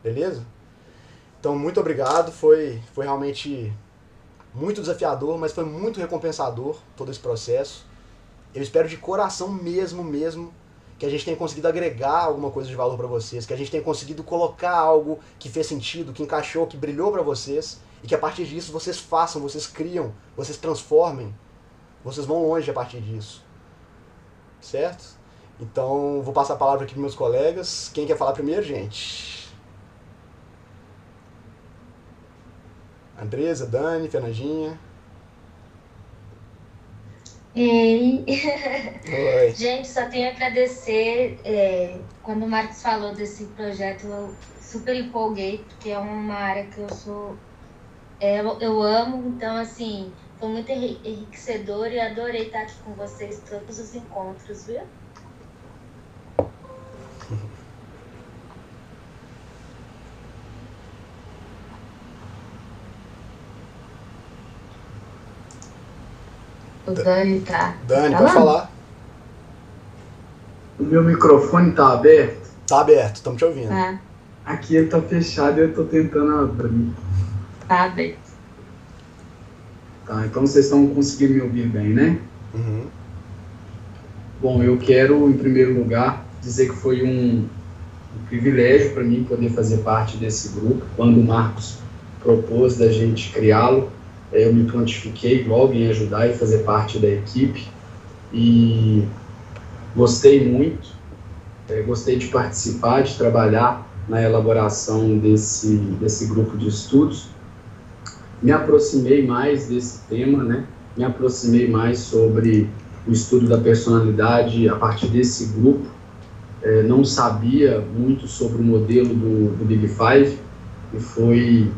beleza? Então, muito obrigado, foi realmente muito desafiador, mas foi muito recompensador todo esse processo. Eu espero de coração mesmo, que a gente tenha conseguido agregar alguma coisa de valor para vocês, que a gente tenha conseguido colocar algo que fez sentido, que encaixou, que brilhou para vocês, e que a partir disso vocês façam, vocês criam, vocês transformem, vocês vão longe a partir disso. Certo? Então, vou passar a palavra aqui para meus colegas. Quem quer falar primeiro, gente? Andresa, Dani, Fernandinha. Ei, Oi. gente, só tenho a agradecer. Quando o Marcos falou desse projeto, eu super empolguei, porque é uma área que eu amo. Então, assim, foi muito enriquecedor e adorei estar aqui com vocês todos os encontros, viu? O Dani tá. Dani, tá pode lá? falar. O meu microfone tá aberto? Tá aberto, estamos te ouvindo. Tá, Aqui ele tá fechado e eu tô tentando abrir. tá aberto. Tá, então vocês estão conseguindo me ouvir bem, né? Uhum. Bom, eu quero, em primeiro lugar, dizer que foi um privilégio para mim poder fazer parte desse grupo. Quando o Marcos propôs da gente criá-lo, eu me prontifiquei logo em ajudar e fazer parte da equipe. E gostei muito, gostei de participar, de trabalhar na elaboração desse grupo de estudos. Me aproximei mais desse tema, né? Me aproximei mais sobre o estudo da personalidade a partir desse grupo. Não sabia muito sobre o modelo do Big Five e foi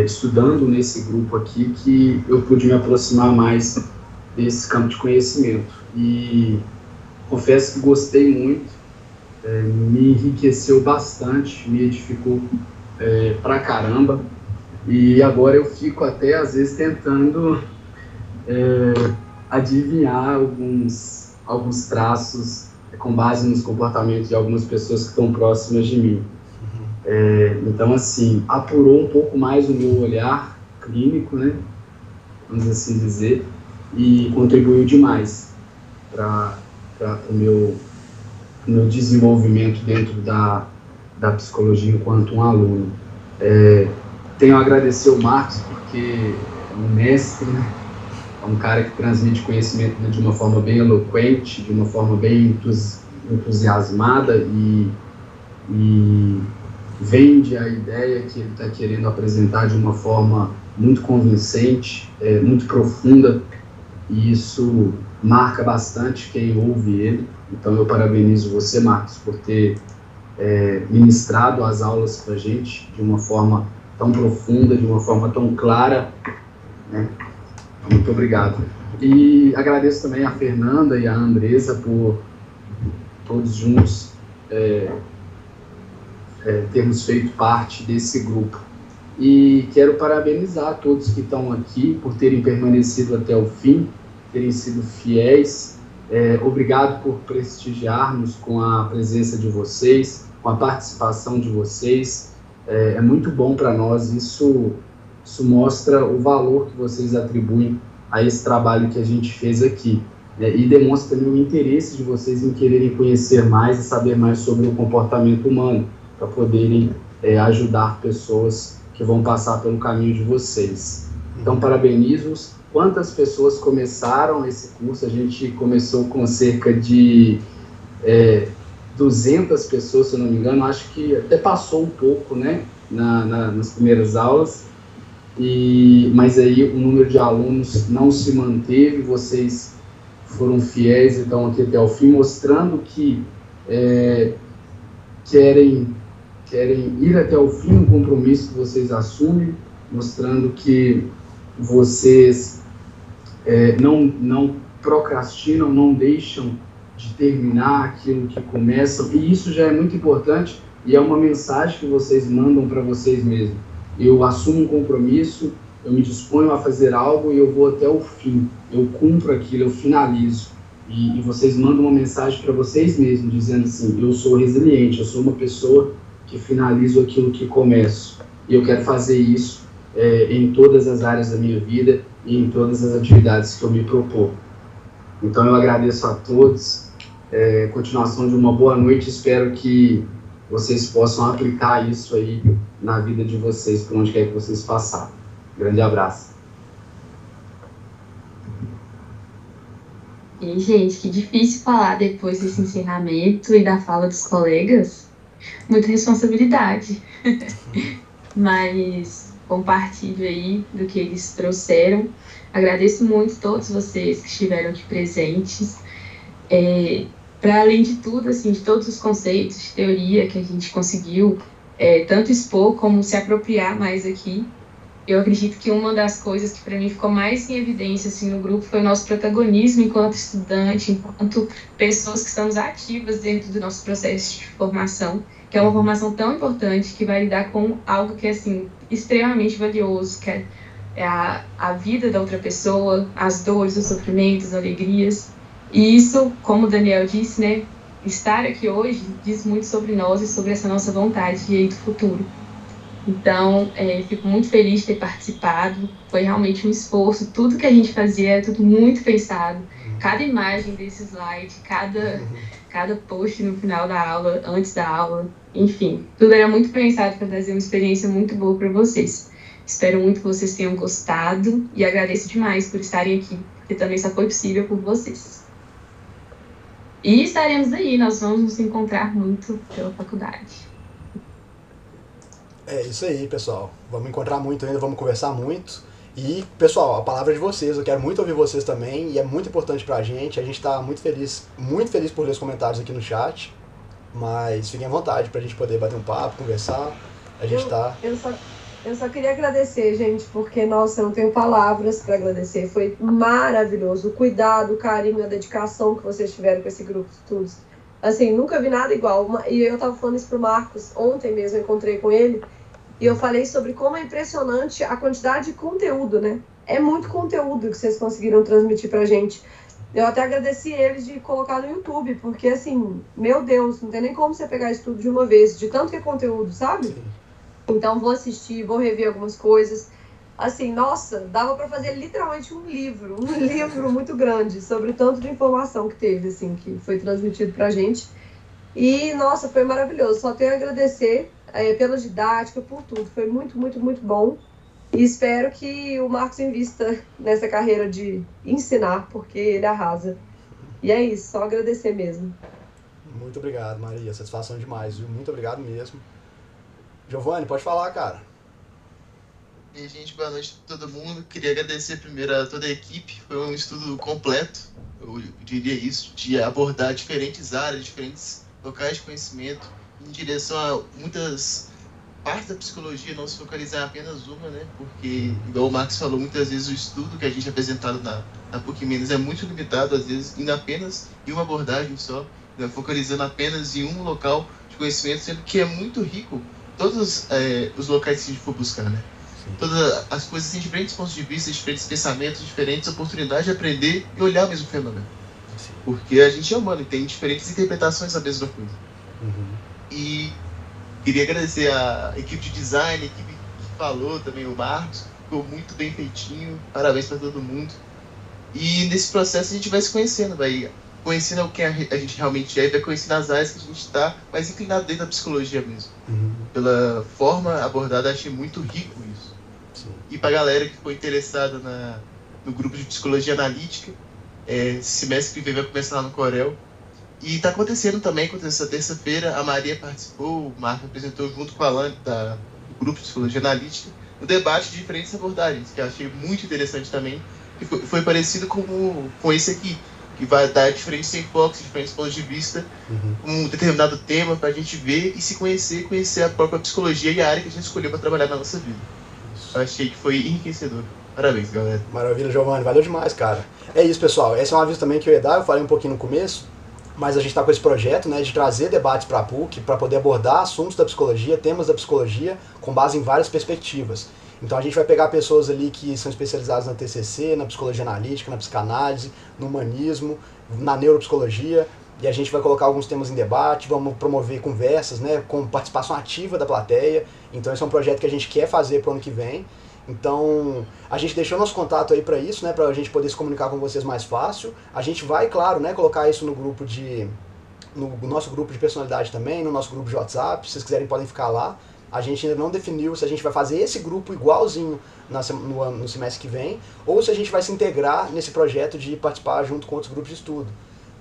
estudando nesse grupo aqui que eu pude me aproximar mais desse campo de conhecimento. E confesso que gostei muito, me enriqueceu bastante, me edificou pra caramba. E agora eu fico até, às vezes, tentando adivinhar alguns traços com base nos comportamentos de algumas pessoas que estão próximas de mim. Então, assim, apurou um pouco mais o meu olhar clínico, né? Vamos assim dizer, e contribuiu demais para o meu desenvolvimento dentro da psicologia enquanto um aluno. Tenho a agradecer o Marcos, porque é um mestre, né? É um cara que transmite conhecimento de uma forma bem eloquente, de uma forma bem entusiasmada e vende a ideia que ele está querendo apresentar de uma forma muito convincente, muito profunda, e isso marca bastante quem ouve ele. Então eu parabenizo você, Marcos, por ter ministrado as aulas para a gente de uma forma tão profunda, de uma forma tão clara, né? Muito obrigado. E agradeço também a Fernanda e a Andresa por todos juntos termos feito parte desse grupo. E quero parabenizar todos que estão aqui por terem permanecido até o fim, terem sido fiéis. Obrigado por prestigiar-nos com a presença de vocês, com a participação de vocês. É muito bom para nós, isso mostra o valor que vocês atribuem a esse trabalho que a gente fez aqui, né? E demonstra também o interesse de vocês em quererem conhecer mais e saber mais sobre o comportamento humano, para poderem ajudar pessoas que vão passar pelo caminho de vocês. Então, parabenizo-os. Quantas pessoas começaram esse curso? A gente começou com cerca de 200 pessoas, se eu não me engano. Acho que até passou um pouco, né, nas primeiras aulas. Mas aí o número de alunos não se manteve, vocês foram fiéis, então aqui até o fim, mostrando que querem ir até o fim no compromisso que vocês assumem, mostrando que vocês não procrastinam, não deixam de terminar aquilo que começam, e isso já é muito importante, e é uma mensagem que vocês mandam para vocês mesmos. Eu assumo um compromisso, eu me disponho a fazer algo e eu vou até o fim, eu cumpro aquilo, eu finalizo. E vocês mandam uma mensagem para vocês mesmos, dizendo assim: eu sou resiliente, eu sou uma pessoa que finalizo aquilo que começo. E eu quero fazer isso em todas as áreas da minha vida e em todas as atividades que eu me propor. Então eu agradeço a todos, continuação de uma boa noite, espero que vocês possam aplicar isso aí na vida de vocês, por onde quer que vocês passarem. Grande abraço. E, gente, que difícil falar depois desse encerramento e da fala dos colegas. Muita responsabilidade. Mas compartilho aí do que eles trouxeram. Agradeço muito todos vocês que estiveram aqui presentes. Para além de tudo, assim, de todos os conceitos de teoria que a gente conseguiu tanto expor como se apropriar mais aqui, eu acredito que uma das coisas que para mim ficou mais em evidência assim, no grupo foi o nosso protagonismo enquanto estudante, enquanto pessoas que estamos ativas dentro do nosso processo de formação, que é uma formação tão importante que vai lidar com algo que é assim, extremamente valioso, que é a vida da outra pessoa, as dores, os sofrimentos, as alegrias. E isso, como o Daniel disse, né, estar aqui hoje diz muito sobre nós e sobre essa nossa vontade aí do futuro. Então, fico muito feliz de ter participado, foi realmente um esforço, tudo que a gente fazia era tudo muito pensado, cada imagem desse slide, cada post no final da aula, antes da aula, enfim, tudo era muito pensado para trazer uma experiência muito boa para vocês. Espero muito que vocês tenham gostado e agradeço demais por estarem aqui, porque também só foi possível por vocês. E estaremos aí, nós vamos nos encontrar muito pela faculdade. É isso aí, pessoal. Vamos encontrar muito ainda, vamos conversar muito. E, pessoal, a palavra é de vocês. Eu quero muito ouvir vocês também e é muito importante pra gente. A gente tá muito feliz por ler os comentários aqui no chat. Mas fiquem à vontade pra gente poder bater um papo, conversar. A gente Eu só queria agradecer, gente, porque, nossa, eu não tenho palavras para agradecer. Foi maravilhoso. O cuidado, o carinho, a dedicação que vocês tiveram com esse grupo de estudos. Assim, nunca vi nada igual. E eu tava falando isso pro Marcos, ontem mesmo eu encontrei com ele, e eu falei sobre como é impressionante a quantidade de conteúdo, né? É muito conteúdo que vocês conseguiram transmitir pra gente. Eu até agradeci eles de colocar no YouTube, porque, assim, meu Deus, não tem nem como você pegar isso tudo de uma vez, de tanto que é conteúdo, sabe? Sim. Então, vou assistir, vou rever algumas coisas. Assim, nossa, dava para fazer literalmente um livro muito grande sobre o tanto de informação que teve, assim, que foi transmitido pra gente. E, nossa, foi maravilhoso. Só tenho a agradecer pela didática, por tudo. Foi muito, muito, muito bom. E espero que o Marcos invista nessa carreira de ensinar, porque ele arrasa. E é isso, só agradecer mesmo. Muito obrigado, Maria. Satisfação demais, viu? Muito obrigado mesmo. Giovanni, pode falar, cara. E, gente, boa noite a todo mundo. Queria agradecer primeiro a toda a equipe. Foi um estudo completo, eu diria isso, de abordar diferentes áreas, diferentes locais de conhecimento, em direção a muitas partes da psicologia, não se focalizar em apenas uma, né? Porque, igual o Marcos falou, muitas vezes o estudo que a gente é apresentado na PUC Minas é muito limitado, às vezes, indo apenas em uma abordagem só, né? Focalizando apenas em um local de conhecimento, sendo que é muito rico todos os locais que a gente for buscar, né? Todas as coisas em diferentes pontos de vista, diferentes pensamentos, diferentes oportunidades de aprender e olhar o mesmo fenômeno. Porque a gente é humano e tem diferentes interpretações da mesma coisa. E queria agradecer a equipe de design, a equipe que falou também, o Marcos, ficou muito bem feitinho, parabéns para todo mundo. E nesse processo a gente vai se conhecendo, vai conhecendo o que a gente realmente é e vai conhecendo as áreas que a gente está mais inclinado dentro da psicologia mesmo. Pela forma abordada, achei muito rico isso. Sim. E para a galera que foi interessada no grupo de psicologia analítica, esse semestre que vem vai começar lá no Corel. E está acontecendo também, aconteceu essa terça-feira, a Maria participou, o Marco apresentou junto com a Alane, do grupo de psicologia analítica, um debate de diferentes abordagens, que eu achei muito interessante também, e foi parecido com esse aqui, que vai dar diferentes enfoques, diferentes pontos de vista, um determinado tema para a gente ver e se conhecer a própria psicologia e a área que a gente escolheu para trabalhar na nossa vida. Eu achei que foi enriquecedor. Parabéns, galera. Maravilha, Giovanni. Valeu demais, cara. É isso, pessoal. Esse é um aviso também que eu ia dar, eu falei um pouquinho no começo, mas a gente está com esse projeto, né, de trazer debates para a PUC, para poder abordar assuntos da psicologia, temas da psicologia, com base em várias perspectivas. Então a gente vai pegar pessoas ali que são especializadas na TCC, na psicologia analítica, na psicanálise, no humanismo, na neuropsicologia, e a gente vai colocar alguns temas em debate, vamos promover conversas, né, com participação ativa da plateia. Então esse é um projeto que a gente quer fazer para o ano que vem. Então, a gente deixou nosso contato aí para isso, né, para a gente poder se comunicar com vocês mais fácil. A gente vai, claro, né, colocar isso no nosso grupo de personalidade também, no nosso grupo de WhatsApp. Se vocês quiserem, podem ficar lá. A gente ainda não definiu se a gente vai fazer esse grupo igualzinho no semestre que vem, ou se a gente vai se integrar nesse projeto de participar junto com outros grupos de estudo.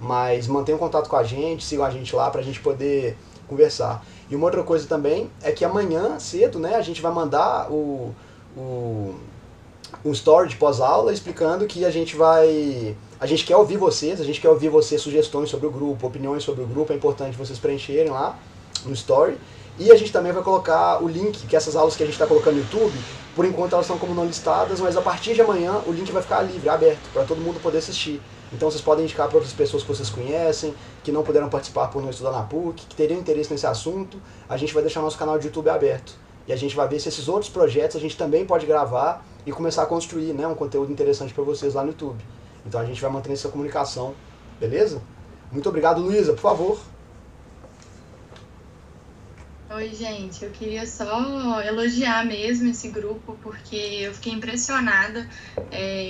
Mas mantenham contato com a gente, sigam a gente lá para a gente poder conversar. E uma outra coisa também é que amanhã cedo, né, a gente vai mandar um story de pós-aula explicando que a gente quer ouvir vocês, sugestões sobre o grupo, opiniões sobre o grupo, é importante vocês preencherem lá no story. E a gente também vai colocar o link, que essas aulas que a gente está colocando no YouTube, por enquanto elas estão como não listadas, mas a partir de amanhã o link vai ficar livre, aberto, para todo mundo poder assistir. Então vocês podem indicar para outras pessoas que vocês conhecem, que não puderam participar por não estudar na PUC, que teriam interesse nesse assunto. A gente vai deixar nosso canal de YouTube aberto. E a gente vai ver se esses outros projetos a gente também pode gravar e começar a construir, né, um conteúdo interessante para vocês lá no YouTube. Então a gente vai manter essa comunicação, beleza? Muito obrigado, Luísa, por favor. Oi, gente, eu queria só elogiar mesmo esse grupo, porque eu fiquei impressionada,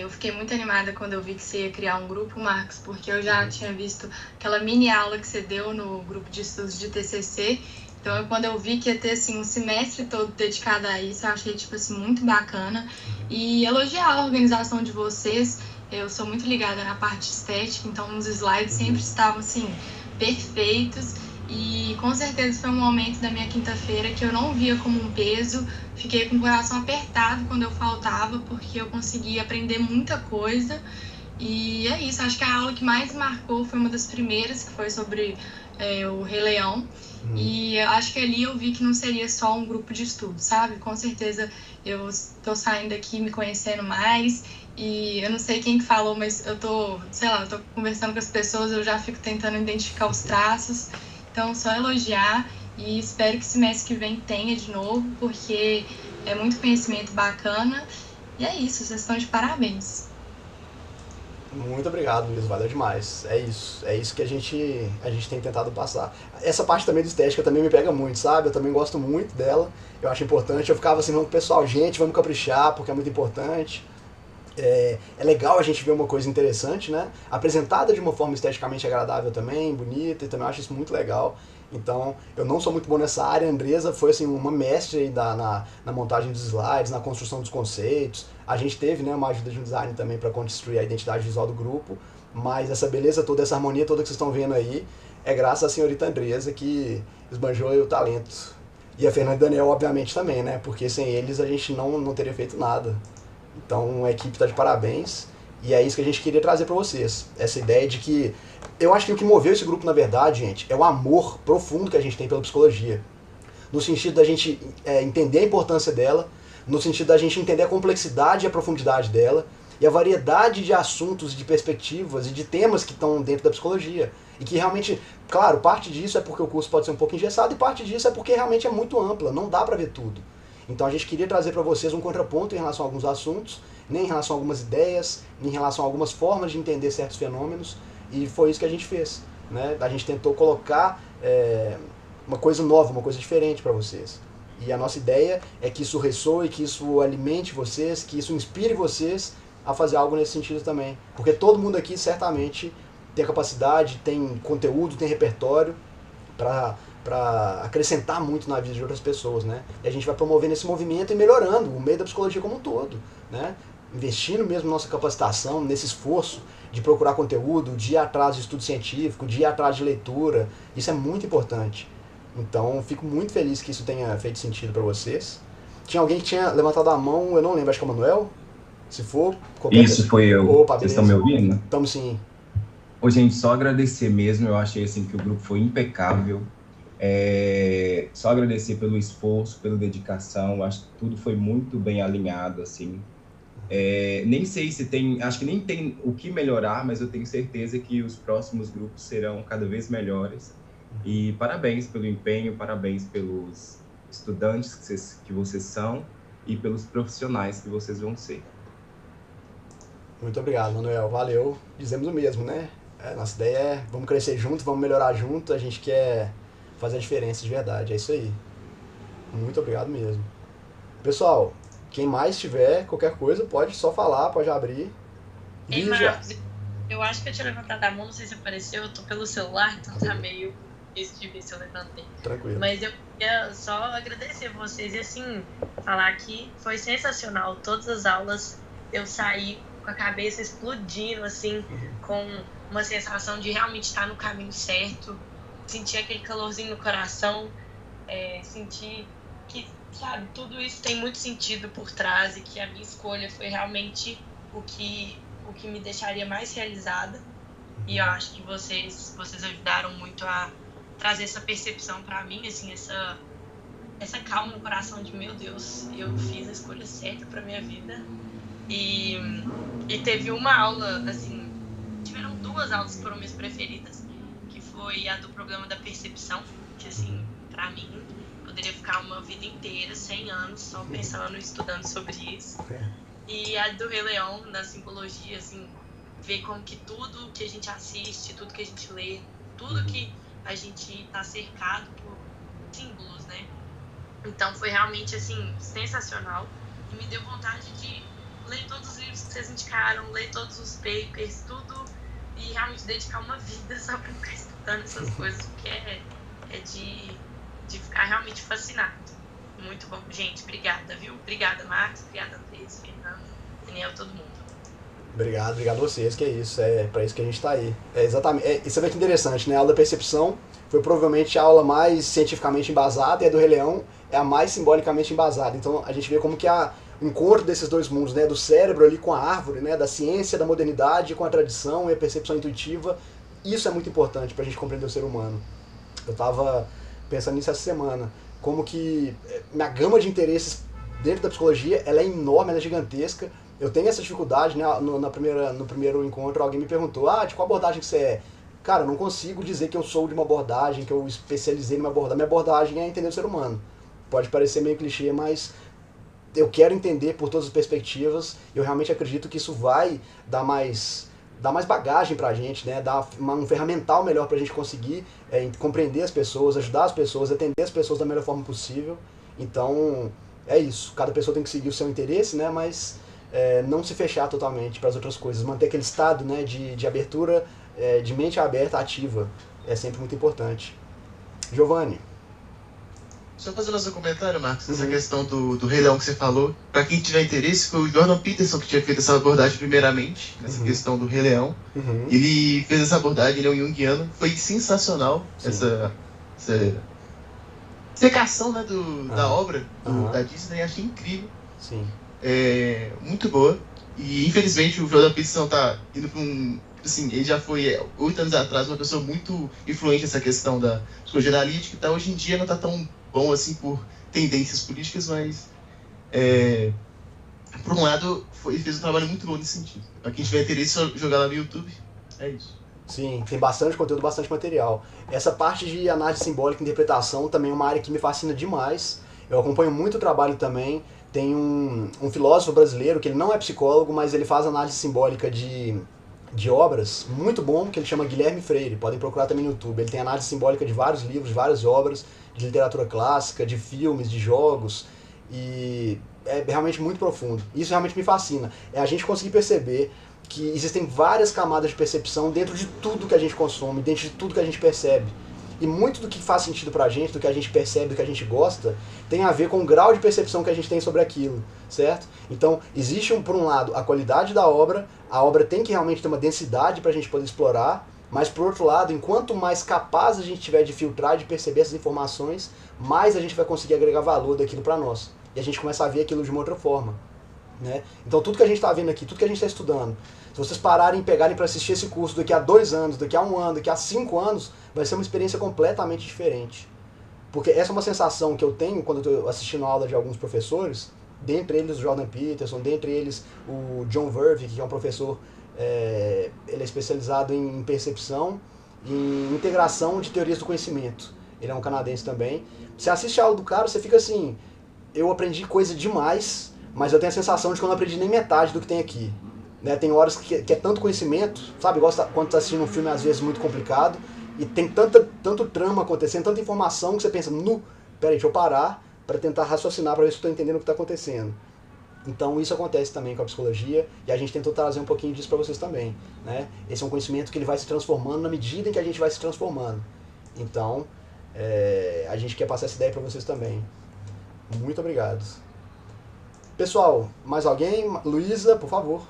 eu fiquei muito animada quando eu vi que você ia criar um grupo, Marcos, porque eu já tinha visto aquela mini aula que você deu no grupo de estudos de TCC, então quando eu vi que ia ter assim, um semestre todo dedicado a isso, eu achei tipo assim, muito bacana, e elogiar a organização de vocês. Eu sou muito ligada na parte estética, então os slides sempre estavam assim, perfeitos. E com certeza foi um momento da minha quinta-feira que eu não via como um peso. Fiquei com o coração apertado quando eu faltava, porque eu consegui aprender muita coisa. E é isso, acho que a aula que mais marcou foi uma das primeiras, que foi sobre o Rei Leão. E eu acho que ali eu vi que não seria só um grupo de estudo, sabe? Com certeza eu tô saindo daqui me conhecendo mais. E eu não sei quem que falou, mas eu tô conversando com as pessoas, eu já fico tentando identificar os traços. Então, só elogiar e espero que esse mês que vem tenha de novo, porque é muito conhecimento bacana. E é isso, vocês estão de parabéns. Muito obrigado, Luiz, valeu demais. É isso que a gente tem tentado passar. Essa parte também do estética também me pega muito, sabe? Eu também gosto muito dela, eu acho importante. Eu ficava assim, vamos pessoal, gente, vamos caprichar, porque é muito importante. É legal a gente ver uma coisa interessante, né? Apresentada de uma forma esteticamente agradável também, bonita, e também acho isso muito legal. Então, eu não sou muito bom nessa área, a Andresa foi assim, uma mestre aí na montagem dos slides, na construção dos conceitos. A gente teve, né, uma ajuda de um design também para construir a identidade visual do grupo, mas essa beleza toda, essa harmonia toda que vocês estão vendo aí, é graças à senhorita Andresa que esbanjou aí o talento. E a Fernanda e Daniel, obviamente, também, né? Porque sem eles a gente não teria feito nada. Então a equipe está de parabéns e é isso que a gente queria trazer para vocês. Essa ideia de que, eu acho que o que moveu esse grupo na verdade, gente, é o amor profundo que a gente tem pela psicologia. No sentido da gente entender a importância dela, no sentido da gente entender a complexidade e a profundidade dela e a variedade de assuntos, de perspectivas e de temas que estão dentro da psicologia. E que realmente, claro, parte disso é porque o curso pode ser um pouco engessado e parte disso é porque realmente é muito ampla, não dá para ver tudo. Então a gente queria trazer para vocês um contraponto em relação a alguns assuntos, nem em relação a algumas ideias, nem em relação a algumas formas de entender certos fenômenos, e foi isso que a gente fez, né? A gente tentou colocar uma coisa nova, uma coisa diferente para vocês. E a nossa ideia é que isso ressoe, que isso alimente vocês, que isso inspire vocês a fazer algo nesse sentido também. Porque todo mundo aqui certamente tem capacidade, tem conteúdo, tem repertório para acrescentar muito na vida de outras pessoas, né? E a gente vai promovendo esse movimento e melhorando o meio da psicologia como um todo, né? Investindo mesmo na nossa capacitação, nesse esforço de procurar conteúdo, de ir atrás de estudo científico, de ir atrás de leitura, isso é muito importante. Então, fico muito feliz que isso tenha feito sentido para vocês. Tinha alguém que tinha levantado a mão, eu não lembro, acho que é o Manuel? Se for, qualquer Isso foi eu. Opa, vocês estão me ouvindo? Estamos sim. Ô, gente, só agradecer mesmo, eu achei assim que o grupo foi impecável. Só agradecer pelo esforço, pela dedicação, acho que tudo foi muito bem alinhado, assim. Nem sei se tem, acho que nem tem o que melhorar, mas eu tenho certeza que os próximos grupos serão cada vez melhores. E parabéns pelo empenho, parabéns pelos estudantes que vocês são e pelos profissionais que vocês vão ser. Muito obrigado, Manuel. Valeu. Dizemos o mesmo, né? Nossa ideia é vamos crescer junto, vamos melhorar junto, a gente quer fazer a diferença de verdade, é isso aí. Muito obrigado mesmo. Pessoal, quem mais tiver qualquer coisa, pode só falar, pode abrir. Lígia. Eu acho que eu tinha levantado a mão, não sei se apareceu, eu tô pelo celular, então tá meio difícil de ver se eu levantei. Tranquilo. Mas eu queria só agradecer vocês e assim, falar que foi sensacional, todas as aulas eu saí com a cabeça explodindo, assim, com uma sensação de realmente estar no caminho certo, sentir aquele calorzinho no coração, sentir que sabe, tudo isso tem muito sentido por trás e que a minha escolha foi realmente o que me deixaria mais realizada. E eu acho que vocês ajudaram muito a trazer essa percepção para mim, assim, essa calma no coração de, meu Deus, eu fiz a escolha certa para minha vida. E teve uma aula, assim, tiveram 2 aulas que foram minhas preferidas, que foi a do problema da percepção, que, assim, para mim, poderia ficar uma vida inteira, 100 anos, só pensando e estudando sobre isso. E a do Rei Leão, na simbologia, assim, ver como que tudo que a gente assiste, tudo que a gente lê, tudo que a gente está cercado por símbolos, né? Então foi realmente, assim, sensacional e me deu vontade de ler todos os livros que vocês indicaram, ler todos os papers, tudo, e realmente dedicar uma vida só para ficar estudando essas coisas, porque é de ficar realmente fascinado. Muito bom. Gente, obrigada, viu? Obrigada, Marcos, obrigada, Andrés, Fernando, Daniel, todo mundo. Obrigado a vocês, que é isso, é para isso que a gente está aí. Exatamente, isso é muito interessante, né? A aula da percepção foi provavelmente a aula mais cientificamente embasada, e a do Rei Leão é a mais simbolicamente embasada. Então a gente vê como que o encontro desses dois mundos, né? Do cérebro ali com a árvore, né? Da ciência, da modernidade com a tradição e a percepção intuitiva, isso é muito importante para a gente compreender o ser humano. Eu estava pensando nisso essa semana, como que minha gama de interesses dentro da psicologia, ela é enorme, ela é gigantesca. Eu tenho essa dificuldade, né? No primeiro encontro, alguém me perguntou, de qual abordagem que você é? Cara, eu não consigo dizer que eu sou de uma abordagem, que eu especializei numa abordagem. Minha abordagem é entender o ser humano. Pode parecer meio clichê, mas eu quero entender por todas as perspectivas. Eu realmente acredito que isso vai dar mais bagagem pra gente, né? Dar um ferramental melhor pra gente conseguir compreender as pessoas, ajudar as pessoas, atender as pessoas da melhor forma possível. Então, é isso. Cada pessoa tem que seguir o seu interesse, né? Mas não se fechar totalmente para as outras coisas. Manter aquele estado, né, de abertura, de mente aberta, ativa. É sempre muito importante. Giovanni. Só fazendo o seu comentário, Marcos, essa questão do Rei Leão que você falou. Para quem tiver interesse, foi o Jordan Peterson que tinha feito essa abordagem primeiramente, nessa questão do Rei Leão. Ele fez essa abordagem, ele é um junguiano. Foi sensacional essa secação, né, da obra da Disney. Achei incrível. Sim. Muito boa. E infelizmente o Jordan Peterson tá indo para um... Assim, ele já foi 8 anos atrás uma pessoa muito influente nessa questão da psicologia analítica e tal. Hoje em dia não está tão bom assim por tendências políticas, mas por um lado ele fez um trabalho muito bom nesse sentido. Para quem tiver interesse, só jogar lá no YouTube. É isso. Sim, tem bastante conteúdo, bastante material. Essa parte de análise simbólica e interpretação também é uma área que me fascina demais. Eu acompanho muito o trabalho também. Tem um filósofo brasileiro que ele não é psicólogo, mas ele faz análise simbólica de obras, muito bom, que ele chama Guilherme Freire. Podem procurar também no YouTube. Ele tem análise simbólica de vários livros, de várias obras, de literatura clássica, de filmes, de jogos, e é realmente muito profundo. Isso realmente me fascina. É a gente conseguir perceber que existem várias camadas de percepção dentro de tudo que a gente consome, dentro de tudo que a gente percebe. E muito do que faz sentido pra gente, do que a gente percebe, do que a gente gosta, tem a ver com o grau de percepção que a gente tem sobre aquilo, certo? Então, existe, por um lado, a qualidade da obra, a obra tem que realmente ter uma densidade pra gente poder explorar, mas, por outro lado, enquanto mais capaz a gente tiver de filtrar, de perceber essas informações, mais a gente vai conseguir agregar valor daquilo pra nós. E a gente começa a ver aquilo de uma outra forma, né? Então, tudo que a gente está vendo aqui, tudo que a gente está estudando, se vocês pararem e pegarem para assistir esse curso daqui a 2 anos, daqui a 1 ano, daqui a 5 anos, vai ser uma experiência completamente diferente. Porque essa é uma sensação que eu tenho quando eu estou assistindo a aula de alguns professores, dentre eles o Jordan Peterson, dentre eles o John Verve, que é um professor, ele é especializado em percepção e em integração de teorias do conhecimento. Ele é um canadense também. Você assiste a aula do cara, você fica assim, eu aprendi coisa demais, mas eu tenho a sensação de que eu não aprendi nem metade do que tem aqui. Né? Tem horas que é tanto conhecimento, sabe? Igual quando você está assistindo um filme, às vezes, muito complicado, e tem tanto trama acontecendo, tanta informação, que você pensa, peraí, deixa eu parar para tentar raciocinar, para ver se eu estou entendendo o que está acontecendo. Então isso acontece também com a psicologia, e a gente tentou trazer um pouquinho disso para vocês também. Né? Esse é um conhecimento que ele vai se transformando na medida em que a gente vai se transformando. Então, a gente quer passar essa ideia para vocês também. Muito obrigado. Pessoal, mais alguém? Luísa, por favor.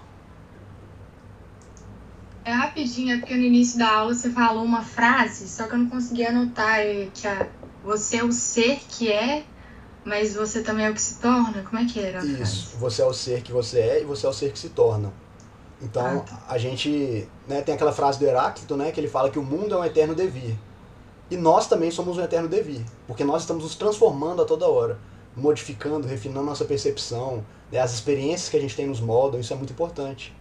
É rapidinho, porque no início da aula você falou uma frase, só que eu não consegui anotar, você é o ser que é, mas você também é o que se torna? Como é que era a frase? Isso, você é o ser que você é e você é o ser que se torna. Então, a gente, né, tem aquela frase do Heráclito, né, que ele fala que o mundo é um eterno devir. E nós também somos um eterno devir, porque nós estamos nos transformando a toda hora, modificando, refinando nossa percepção, né, as experiências que a gente tem nos moldam, isso é muito importante.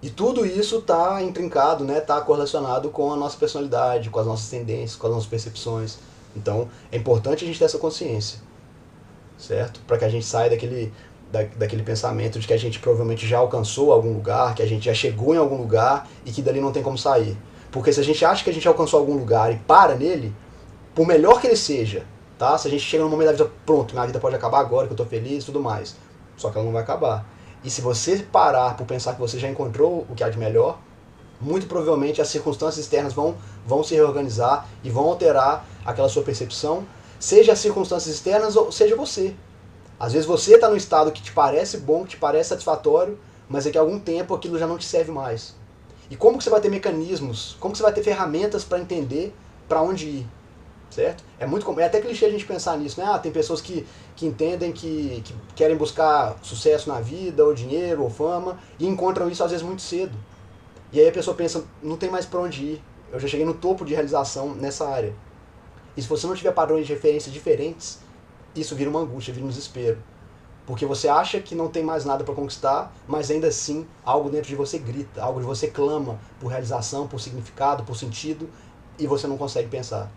E tudo isso está intrincado, né, está correlacionado com a nossa personalidade, com as nossas tendências, com as nossas percepções. Então, é importante a gente ter essa consciência, certo? Para que a gente saia daquele pensamento de que a gente provavelmente já alcançou algum lugar, que a gente já chegou em algum lugar e que dali não tem como sair. Porque se a gente acha que a gente alcançou algum lugar e para nele, por melhor que ele seja, tá? Se a gente chega num momento da vida, pronto, minha vida pode acabar agora, que eu tô feliz e tudo mais. Só que ela não vai acabar. E se você parar por pensar que você já encontrou o que há de melhor, muito provavelmente as circunstâncias externas vão se reorganizar e vão alterar aquela sua percepção, seja as circunstâncias externas ou seja você. Às vezes você está num estado que te parece bom, que te parece satisfatório, mas daqui a algum tempo aquilo já não te serve mais. E como que você vai ter mecanismos, como que você vai ter ferramentas para entender para onde ir, certo? É até clichê a gente pensar nisso, né? Tem pessoas que entendem que querem buscar sucesso na vida, ou dinheiro, ou fama, e encontram isso às vezes muito cedo. E aí a pessoa pensa, não tem mais para onde ir, eu já cheguei no topo de realização nessa área. E se você não tiver padrões de referência diferentes, isso vira uma angústia, vira um desespero. Porque você acha que não tem mais nada para conquistar, mas ainda assim algo dentro de você grita, algo de você clama por realização, por significado, por sentido, e você não consegue pensar.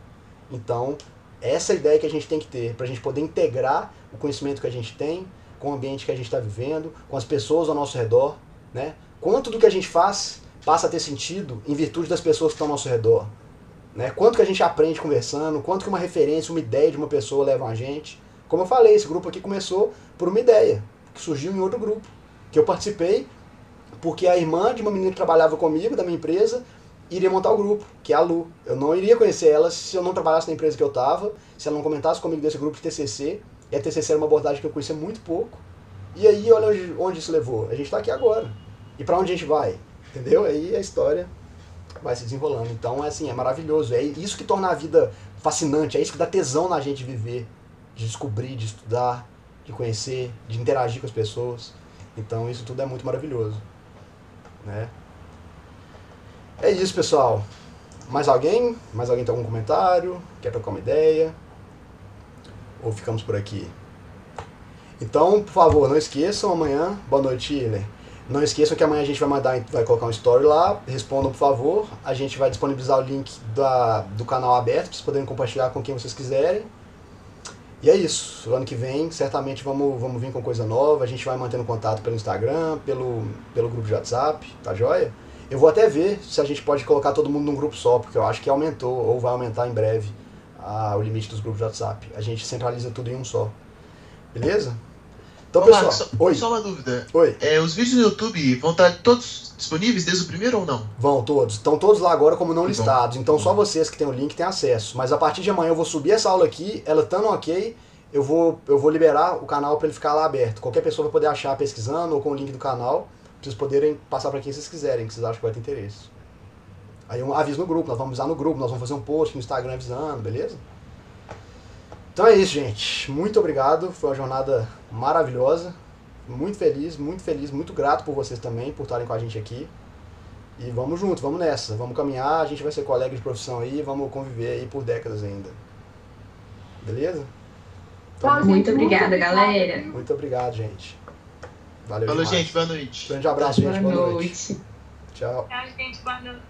Então, essa é a ideia que a gente tem que ter, para a gente poder integrar o conhecimento que a gente tem com o ambiente que a gente está vivendo, com as pessoas ao nosso redor, né? Quanto do que a gente faz passa a ter sentido em virtude das pessoas que estão ao nosso redor, né? Quanto que a gente aprende conversando, quanto que uma referência, uma ideia de uma pessoa leva a gente. Como eu falei, esse grupo aqui começou por uma ideia, que surgiu em outro grupo, que eu participei porque a irmã de uma menina que trabalhava comigo, da minha empresa, iria montar o grupo, que é a Lu. Eu não iria conhecer ela se eu não trabalhasse na empresa que eu estava, se ela não comentasse comigo desse grupo de TCC, e a TCC era uma abordagem que eu conhecia muito pouco. E aí, olha onde isso levou. A gente está aqui agora. E para onde a gente vai? Entendeu? Aí a história vai se desenrolando. Então, é maravilhoso. É isso que torna a vida fascinante, é isso que dá tesão na gente viver, de descobrir, de estudar, de conhecer, de interagir com as pessoas. Então isso tudo é muito maravilhoso, né? É isso, pessoal. Mais alguém? Mais alguém tem algum comentário? Quer trocar uma ideia? Ou ficamos por aqui? Então, por favor, não esqueçam amanhã. Boa noite, Hiller. Não esqueçam que amanhã a gente vai colocar um story lá. Respondam, por favor. A gente vai disponibilizar o link do canal aberto para vocês poderem compartilhar com quem vocês quiserem. E é isso, ano que vem certamente vamos vir com coisa nova, a gente vai mantendo contato pelo Instagram, pelo grupo de WhatsApp, tá joia? Eu vou até ver se a gente pode colocar todo mundo num grupo só, porque eu acho que aumentou, ou vai aumentar em breve, o limite dos grupos de WhatsApp. A gente centraliza tudo em um só, beleza? Então, pessoal, Marcos, só uma dúvida. Oi. Os vídeos no YouTube vão estar todos disponíveis desde o primeiro ou não? Vão todos. Estão todos lá agora como não listados. Então só vocês que têm o link têm acesso. Mas a partir de amanhã eu vou subir essa aula aqui, ela estando ok, eu vou liberar o canal para ele ficar lá aberto. Qualquer pessoa vai poder achar pesquisando ou com o link do canal, para vocês poderem passar para quem vocês quiserem, que vocês acham que vai ter interesse. Aí eu aviso no grupo, nós vamos avisar no grupo, nós vamos fazer um post no Instagram avisando, beleza? Então é isso, gente. Muito obrigado. Foi uma jornada maravilhosa. Muito feliz, muito grato por vocês também, por estarem com a gente aqui. E vamos junto, vamos nessa. Vamos caminhar, a gente vai ser colega de profissão aí, vamos conviver aí por décadas ainda. Beleza? Então, Muito obrigada, galera. Muito obrigado, gente. Valeu Falou, demais. gente. Boa noite. Grande abraço, gente. Boa noite. noite. Tchau. Tchau, gente. Boa noite.